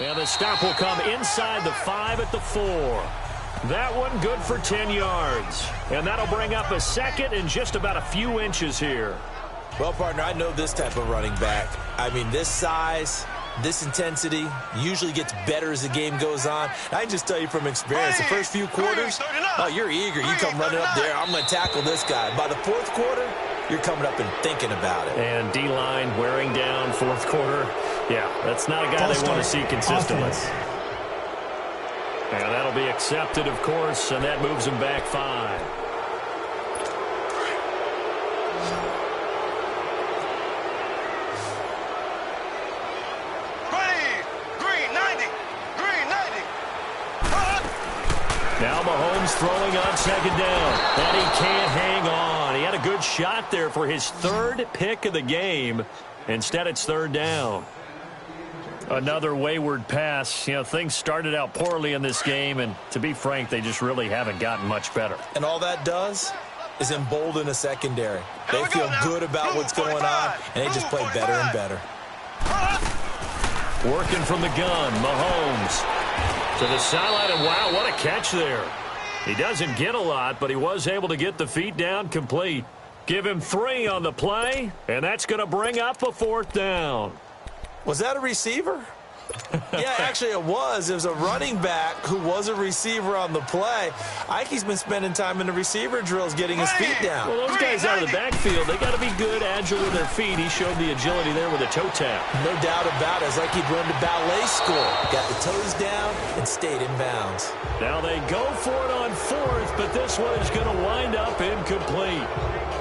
And the stop will come inside the 5 at the 4. That one good for 10 yards. And that'll bring up a second and just about a few inches here. Well, partner, I know this type of running back. I mean, this size, this intensity usually gets better as the game goes on. I can just tell you from experience, the first few quarters, oh, you're eager. You come running up there, I'm going to tackle this guy. By the fourth quarter, you're coming up and thinking about it. And D-line wearing down fourth quarter. Yeah, that's not a guy they want to see consistently. And that'll be accepted, of course, and that moves him back 5. Now Mahomes throwing on second down, and he can't hang on. He had a good shot there for his third pick of the game. Instead, it's third down. Another wayward pass. You know, things started out poorly in this game, and to be frank, they just really haven't gotten much better. And all that does is embolden a secondary. They feel good about what's going on, and they just play better and better. Working from the gun, Mahomes to the sideline, and wow, what a catch there. He doesn't get a lot, but he was able to get the feet down complete. Give him 3 on the play, and that's going to bring up a fourth down. Was that a receiver? Yeah, actually it was. It was a running back who was a receiver on the play. Ike's been spending time in the receiver drills getting his feet down. Well, those guys out of the backfield, they got to be good, agile with their feet. He showed the agility there with a toe tap. No doubt about it. It's like he'd run to ballet school. Got the toes down and stayed in bounds. Now they go for it on fourth, but this one is going to wind up incomplete.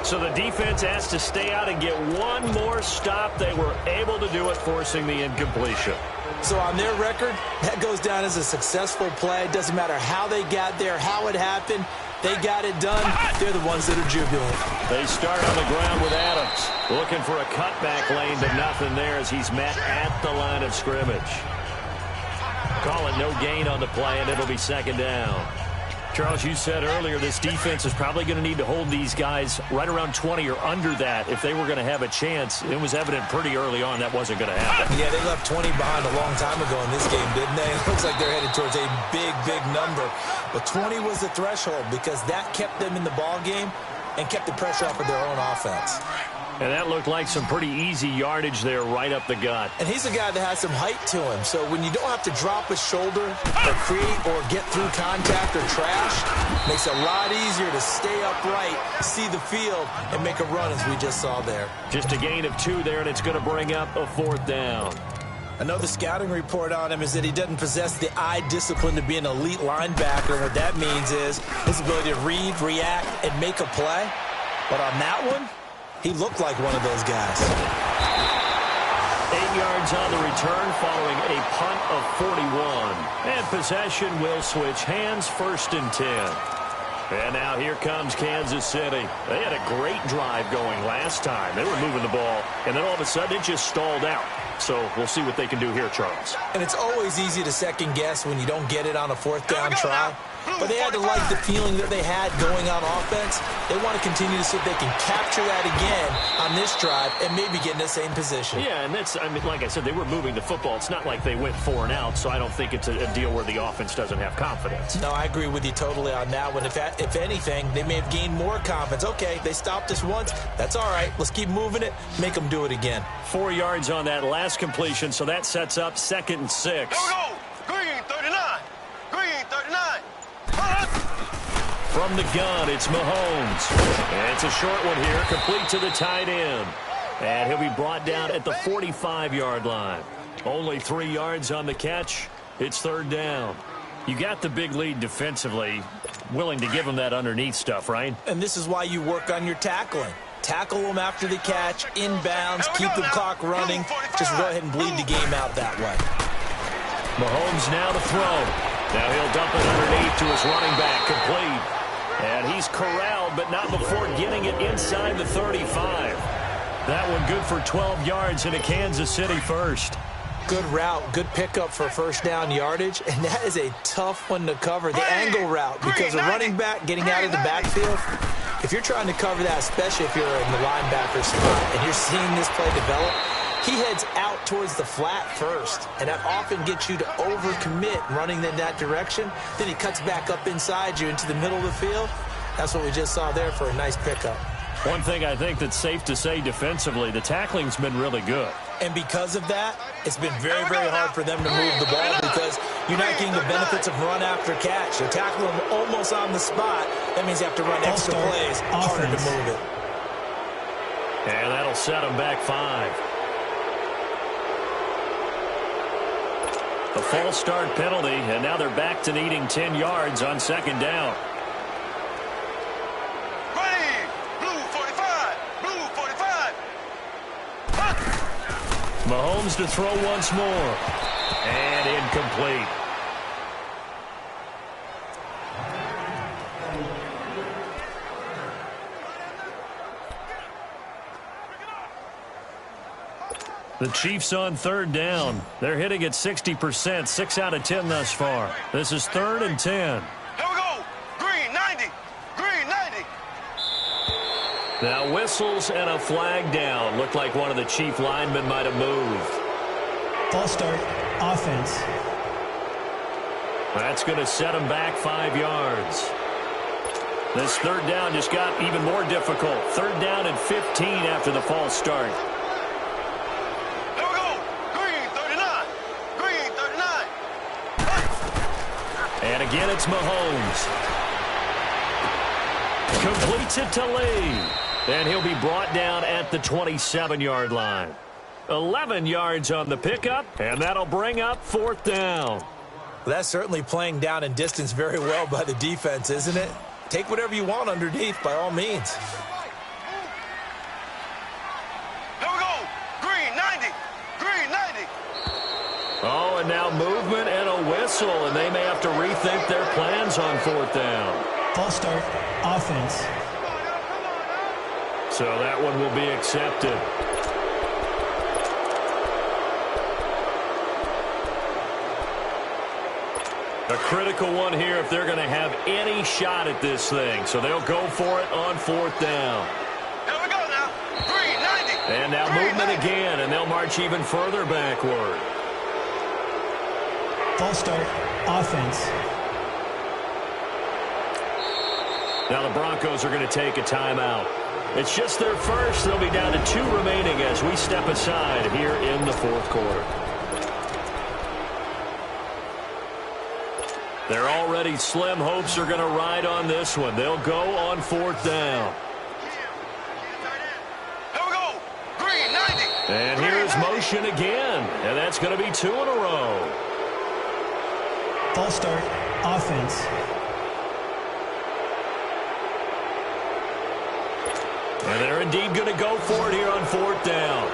So the defense has to stay out and get one more stop. They were able to do it, forcing the incompletion. So on their record, that goes down as a successful play. It doesn't matter how they got there, how it happened. They got it done. They're the ones that are jubilant. They start on the ground with Adams, looking for a cutback lane, but nothing there as he's met at the line of scrimmage. Call it no gain on the play, and it'll be second down. Charles, you said earlier this defense is probably going to need to hold these guys right around 20 or under that if they were going to have a chance. It was evident pretty early on that wasn't going to happen. Yeah, they left 20 behind a long time ago in this game, didn't they? It looks like they're headed towards a big, big number. But 20 was the threshold because that kept them in the ball game and kept the pressure off of their own offense. And that looked like some pretty easy yardage there right up the gut. And he's a guy that has some height to him. So when you don't have to drop a shoulder or create or get through contact or trash, makes it a lot easier to stay upright, see the field, and make a run as we just saw there. Just a gain of 2 there, and it's going to bring up a 4th down. Another scouting report on him is that he doesn't possess the eye discipline to be an elite linebacker. And what that means is his ability to read, react, and make a play. But on that one, he looked like one of those guys. 8 yards on the return following a punt of 41. And possession will switch hands, 1st and 10. And now here comes Kansas City. They had a great drive going last time. They were moving the ball, and then all of a sudden it just stalled out. So we'll see what they can do here, Charles. And it's always easy to second guess when you don't get it on a 4th down try. But they had to like the feeling that they had going on offense. They want to continue to see if they can capture that again on this drive and maybe get in the same position. Yeah, and that's, I mean, like I said, they were moving the football. It's not like they went 4 and out, so I don't think it's a deal where the offense doesn't have confidence. No, I agree with you totally on that one. If anything, they may have gained more confidence. Okay, they stopped us once. That's all right. Let's keep moving it. Make them do it again. 4 yards on that last completion, so that sets up 2nd and 6. Here we go. Green 39. Green 39. From the gun, it's Mahomes. And it's a short one here, complete to the tight end. And he'll be brought down at the 45-yard line. Only 3 yards on the catch. It's 3rd down. You got the big lead defensively, willing to give them that underneath stuff, right? And this is why you work on your tackling. Tackle them after the catch, inbounds, keep the clock running. Just go ahead and bleed the game out that way. Mahomes now to throw. Now he'll dump it underneath to his running back, complete. And he's corralled, but not before getting it inside the 35. That one good for 12 yards in a Kansas City first. Good route, good pickup for 1st down yardage, and that is a tough one to cover, the angle route, because a running back getting out of the backfield, if you're trying to cover that, especially if you're in the linebacker spot, and you're seeing this play develop, he heads out towards the flat first, and that often gets you to overcommit running in that direction. Then he cuts back up inside you into the middle of the field. That's what we just saw there for a nice pickup. One thing I think that's safe to say defensively, the tackling's been really good. And because of that, it's been very, very hard for them to move the ball because you're not getting the benefits of run after catch. You're tackling them almost on the spot. That means you have to run extra plays, harder to move it. And that'll set them back 5. A false start penalty, and now they're back to needing 10 yards on 2nd down. Ready, blue 45, blue 45. Mahomes to throw once more. And incomplete. The Chiefs on 3rd down. They're hitting at 60%, 6 out of 10 thus far. This is 3rd and 10. Here we go. Green 90. Green 90. Now whistles and a flag down. Looked like one of the Chief linemen might have moved. False start, offense. That's going to set them back 5 yards. This 3rd down just got even more difficult. 3rd down and 15 after the false start. And again, it's Mahomes. Completes it to Lee. And he'll be brought down at the 27-yard line. 11 yards on the pickup, and that'll bring up 4th down. That's certainly playing down in distance very well by the defense, isn't it? Take whatever you want underneath, by all means. Here we go. Green 90. Green 90. Oh, and now movement and a whistle, and they may have to rethink their plans on 4th down. False start, offense. So that one will be accepted. A critical one here if they're going to have any shot at this thing. So they'll go for it on 4th down. Here we go now. 390. And now movement again, and they'll march even further backward. False start, offense. Now the Broncos are going to take a timeout. It's just their first. They'll be down to 2 remaining as we step aside here in the 4th quarter. Their already slim hopes are going to ride on this one. They'll go on 4th down. Here we go. 390. And here's motion again. And that's going to be 2 in a row. False start, offense. And they're indeed going to go for it here on 4th down.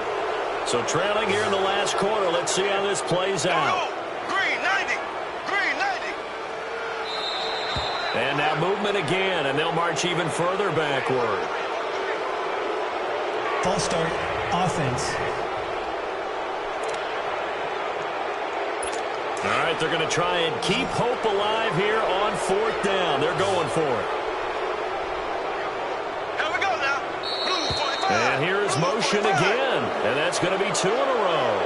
So trailing here in the last quarter. Let's see how this plays out. 390. 390. And now movement again, and they'll march even further backward. False start, offense. All right, they're going to try and keep hope alive here on 4th down. They're going for it. Here we go now. Blue 45. And here's motion again, and that's going to be 2 in a row.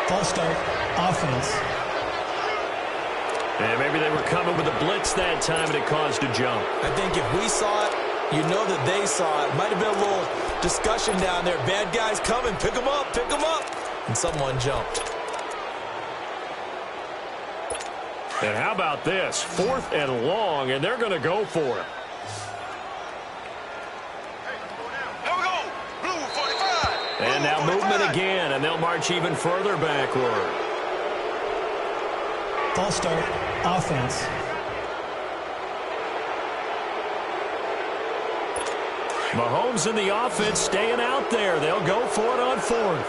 False start, offense. And maybe they were coming with a blitz that time, and it caused a jump. I think if we saw it, you know that they saw it. Might have been a little discussion down there. Bad guys coming. Pick them up. Pick them up. And someone jumped. And how about this? 4th and long, and they're going to go for it. Here we go. Blue 45. And now movement again, and they'll march even further backward. False start, offense. Mahomes in the offense staying out there. They'll go for it on 4th.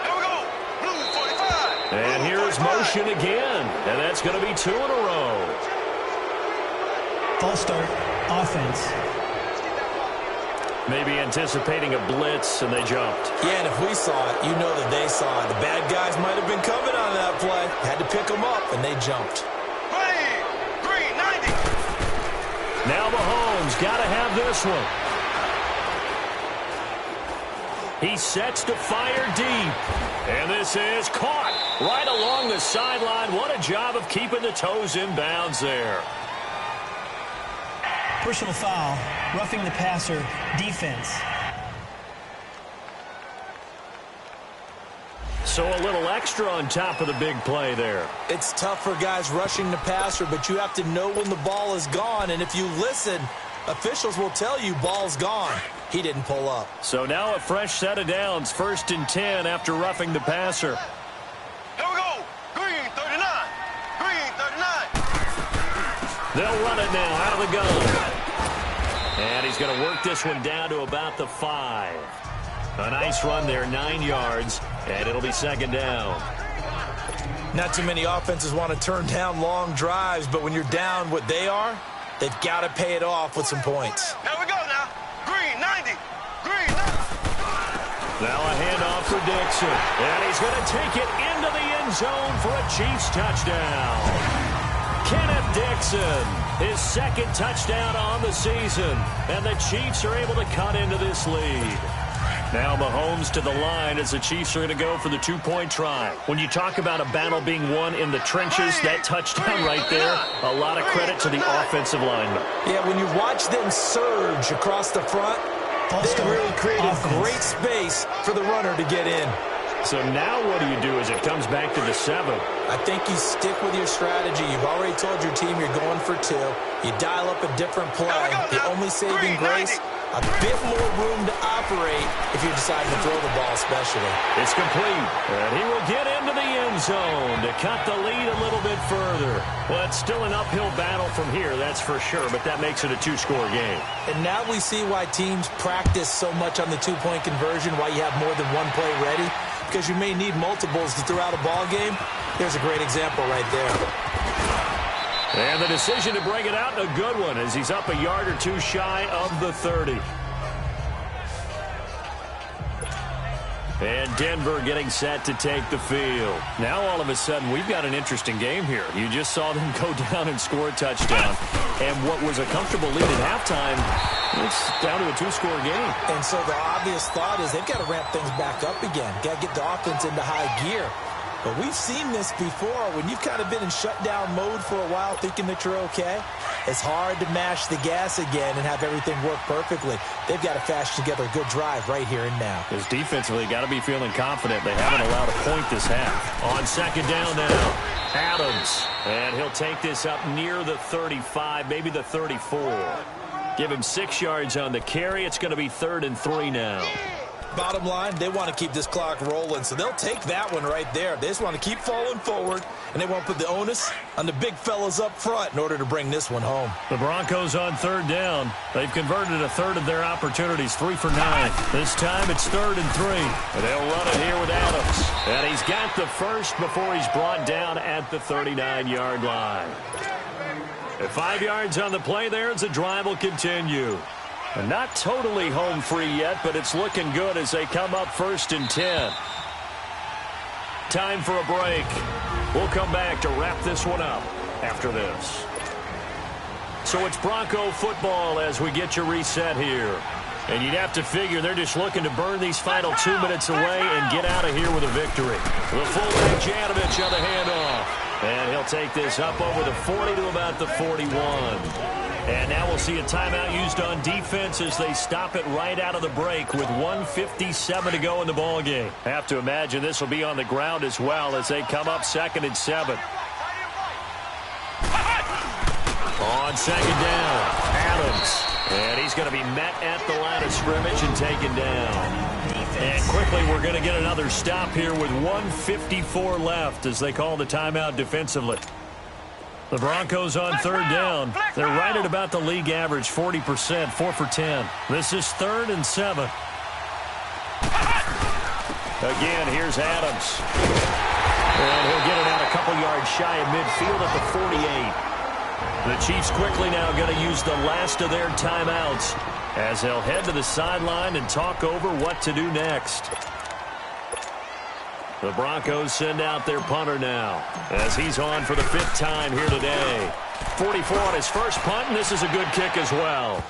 Here we go. Blue 45. And here's motion again, and that's going to be 2 in a row. False start, offense. Maybe anticipating a blitz, and they jumped. Yeah, and if we saw it, you know that they saw it. The bad guys might have been coming on that play. Had to pick them up, and they jumped. Ready. 390. Now Mahomes got to have this one. He sets to fire deep. And this is caught right along the sideline. What a job of keeping the toes in bounds there. Personal foul, roughing the passer, defense. So a little extra on top of the big play there. It's tough for guys rushing the passer, but you have to know when the ball is gone. And if you listen, officials will tell you ball's gone. He didn't pull up. So now a fresh set of downs, 1st and 10 after roughing the passer. Here we go. Green 39. Green 39. They'll run it now out of the gun. And he's going to work this one down to about the 5. A nice run there, 9 yards, and it'll be 2nd down. Not too many offenses want to turn down long drives, but when you're down what they are, they've got to pay it off with some points. Here we go now. Green 90. Green 90. Now a handoff for Dixon. And he's going to take it into the end zone for a Chiefs touchdown. Kenneth Dixon, his 2nd touchdown on the season. And the Chiefs are able to cut into this lead. Now Mahomes to the line as the Chiefs are going to go for the 2-point try. When you talk about a battle being won in the trenches, that touchdown right there, a lot of credit to the offensive lineman. Yeah, when you watch them surge across the front, they really created great space for the runner to get in. So now what do you do as it comes back to the 7? I think you stick with your strategy. You've already told your team you're going for 2. You dial up a different play. The only saving grace, a bit more room to operate if you decide to throw the ball especially. It's complete, and he will get into the end zone to cut the lead a little bit further. Well, it's still an uphill battle from here, that's for sure, but that makes it a 2-score game. And now we see why teams practice so much on the 2-point conversion, why you have more than one play ready, because you may need multiples to throw out a ball game. There's a great example right there. And the decision to bring it out, a good one, as he's up a yard or 2 shy of the 30. And Denver getting set to take the field. Now all of a sudden we've got an interesting game here. You just saw them go down and score a touchdown. And what was a comfortable lead at halftime, it's down to a 2-score game. And so the obvious thought is they've got to ramp things back up again. Got to get the offense into high gear. But we've seen this before. When you've kind of been in shutdown mode for a while thinking that you're okay, it's hard to mash the gas again and have everything work perfectly. They've got to fashion together a good drive right here and now. Because defensively, got to be feeling confident. They haven't allowed a point this half. On second down now, Adams. And he'll take this up near the 35, maybe the 34. Give him 6 yards on the carry. It's going to be 3rd and 3 now. Bottom line, they want to keep this clock rolling, so they'll take that one right there. They just want to keep falling forward, and they won't put the onus on the big fellas up front in order to bring this one home. The Broncos on 3rd down. They've converted a third of their opportunities, 3 for 9. This time it's 3rd and 3. And they'll run it here with Adams. And he's got the first before he's brought down at the 39-yard line. At 5 yards on the play there as the drive will continue. And not totally home free yet, but it's looking good as they come up 1st and 10. Time for a break. We'll come back to wrap this one up after this. So it's Bronco football as we get you reset here. And you'd have to figure they're just looking to burn these final 2 minutes away and get out of here with a victory. The fullback Janovich on the handoff. And he'll take this up over the 40 to about the 41. And now we'll see a timeout used on defense as they stop it right out of the break with 1:57 to go in the ballgame. Have to imagine this will be on the ground as well as they come up 2nd and 7. On 2nd down, Adams. And he's going to be met at the line of scrimmage and taken down. And quickly we're going to get another stop here with 1:54 left as they call the timeout defensively. The Broncos on 3rd down. They're right at about the league average, 40%, 4 for 10. This is 3rd and 7. Again, here's Adams. And he'll get it out a couple yards shy of midfield at the 48. The Chiefs quickly now going to use the last of their timeouts as they'll head to the sideline and talk over what to do next. The Broncos send out their punter now as he's on for the 5th time here today. 44 on his first punt, and this is a good kick as well.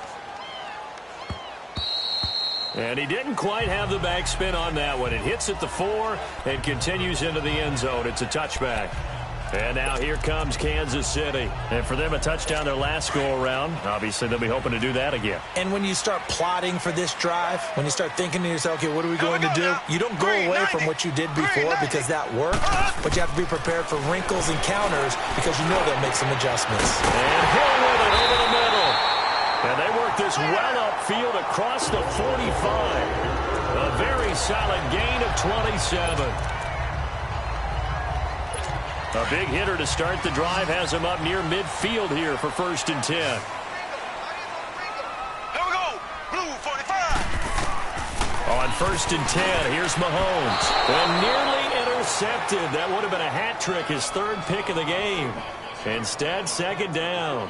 And he didn't quite have the backspin on that one. It hits at the 4 and continues into the end zone. It's a touchback. And now here comes Kansas City. And for them, a touchdown their last go-around. Obviously, they'll be hoping to do that again. And when you start plotting for this drive, when you start thinking to yourself, okay, what are we going to do? You don't go away from what you did before because that worked, but you have to be prepared for wrinkles and counters because you know they'll make some adjustments. And Hill with it over the middle. And they work this well upfield across the 45. A very solid gain of 27. A big hitter to start the drive has him up near midfield here for 1st and 10. Here we go. Blue 45. On 1st and 10, here's Mahomes. And nearly intercepted. That would have been a hat trick, his 3rd pick of the game. Instead, 2nd down.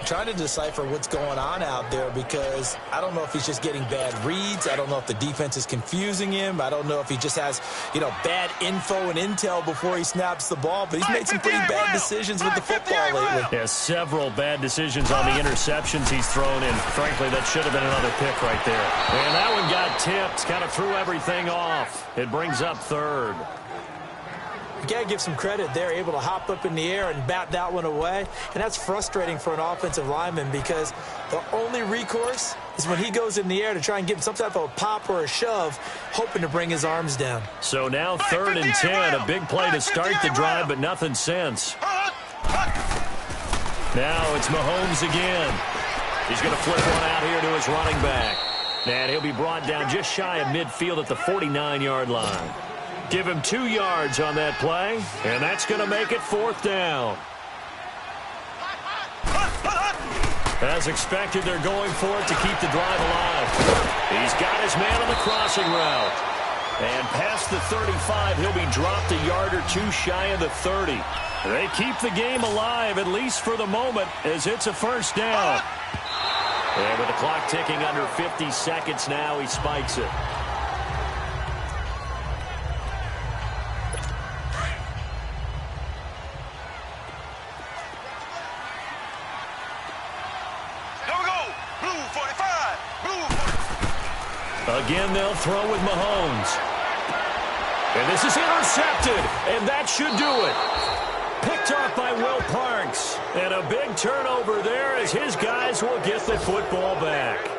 Trying to decipher what's going on out there because I don't know if he's just getting bad reads. I don't know if the defense is confusing him. I don't know if he just has, bad info and intel before he snaps the ball. But he's made some pretty bad decisions with the football lately. Yeah, several bad decisions on the interceptions he's thrown in. Frankly, that should have been another pick right there. And that one got tipped, kind of threw everything off. It brings up 3rd. You got to give some credit. They're able to hop up in the air and bat that one away. And that's frustrating for an offensive lineman because the only recourse is when he goes in the air to try and get some type of a pop or a shove, hoping to bring his arms down. So now 3rd and 10. A big play to start the drive, but nothing since. Now it's Mahomes again. He's going to flip one out here to his running back. And he'll be brought down just shy of midfield at the 49-yard line. Give him 2 yards on that play, and that's going to make it 4th down. As expected, they're going for it to keep the drive alive. He's got his man on the crossing route. And past the 35, he'll be dropped a yard or 2 shy of the 30. They keep the game alive, at least for the moment, as it's a 1st down. And with the clock ticking under 50 seconds now, he spikes it. Again, they'll throw with Mahomes. And this is intercepted, and that should do it. Picked off by Will Parks. And a big turnover there as his guys will get the football back.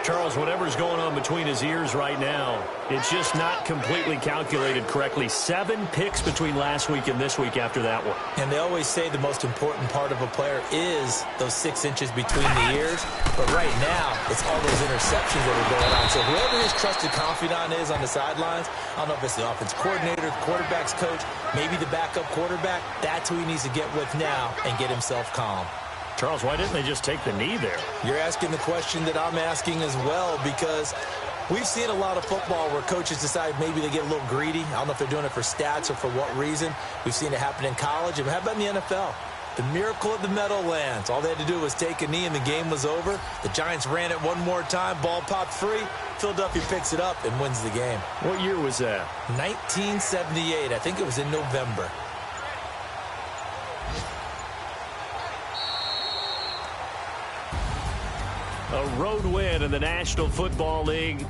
Charles, whatever's going on between his ears right now, it's just not completely calculated correctly. 7 picks between last week and this week after that one. And they always say the most important part of a player is those 6 inches between the ears. But right now, it's all those interceptions that are going on. So whoever his trusted confidant is on the sidelines, I don't know if it's the offense coordinator, the quarterback's coach, maybe the backup quarterback, that's who he needs to get with now and get himself calm. Charles, why didn't they just take the knee there? You're asking the question that I'm asking as well, because we've seen a lot of football where coaches decide maybe they get a little greedy. I don't know if they're doing it for stats or for what reason. We've seen it happen in college. And how about in the NFL? The miracle of the Meadowlands. All they had to do was take a knee and the game was over. The Giants ran it one more time. Ball popped free. Philadelphia picks it up and wins the game. What year was that? 1978. I think it was in November. A road win in the National Football League.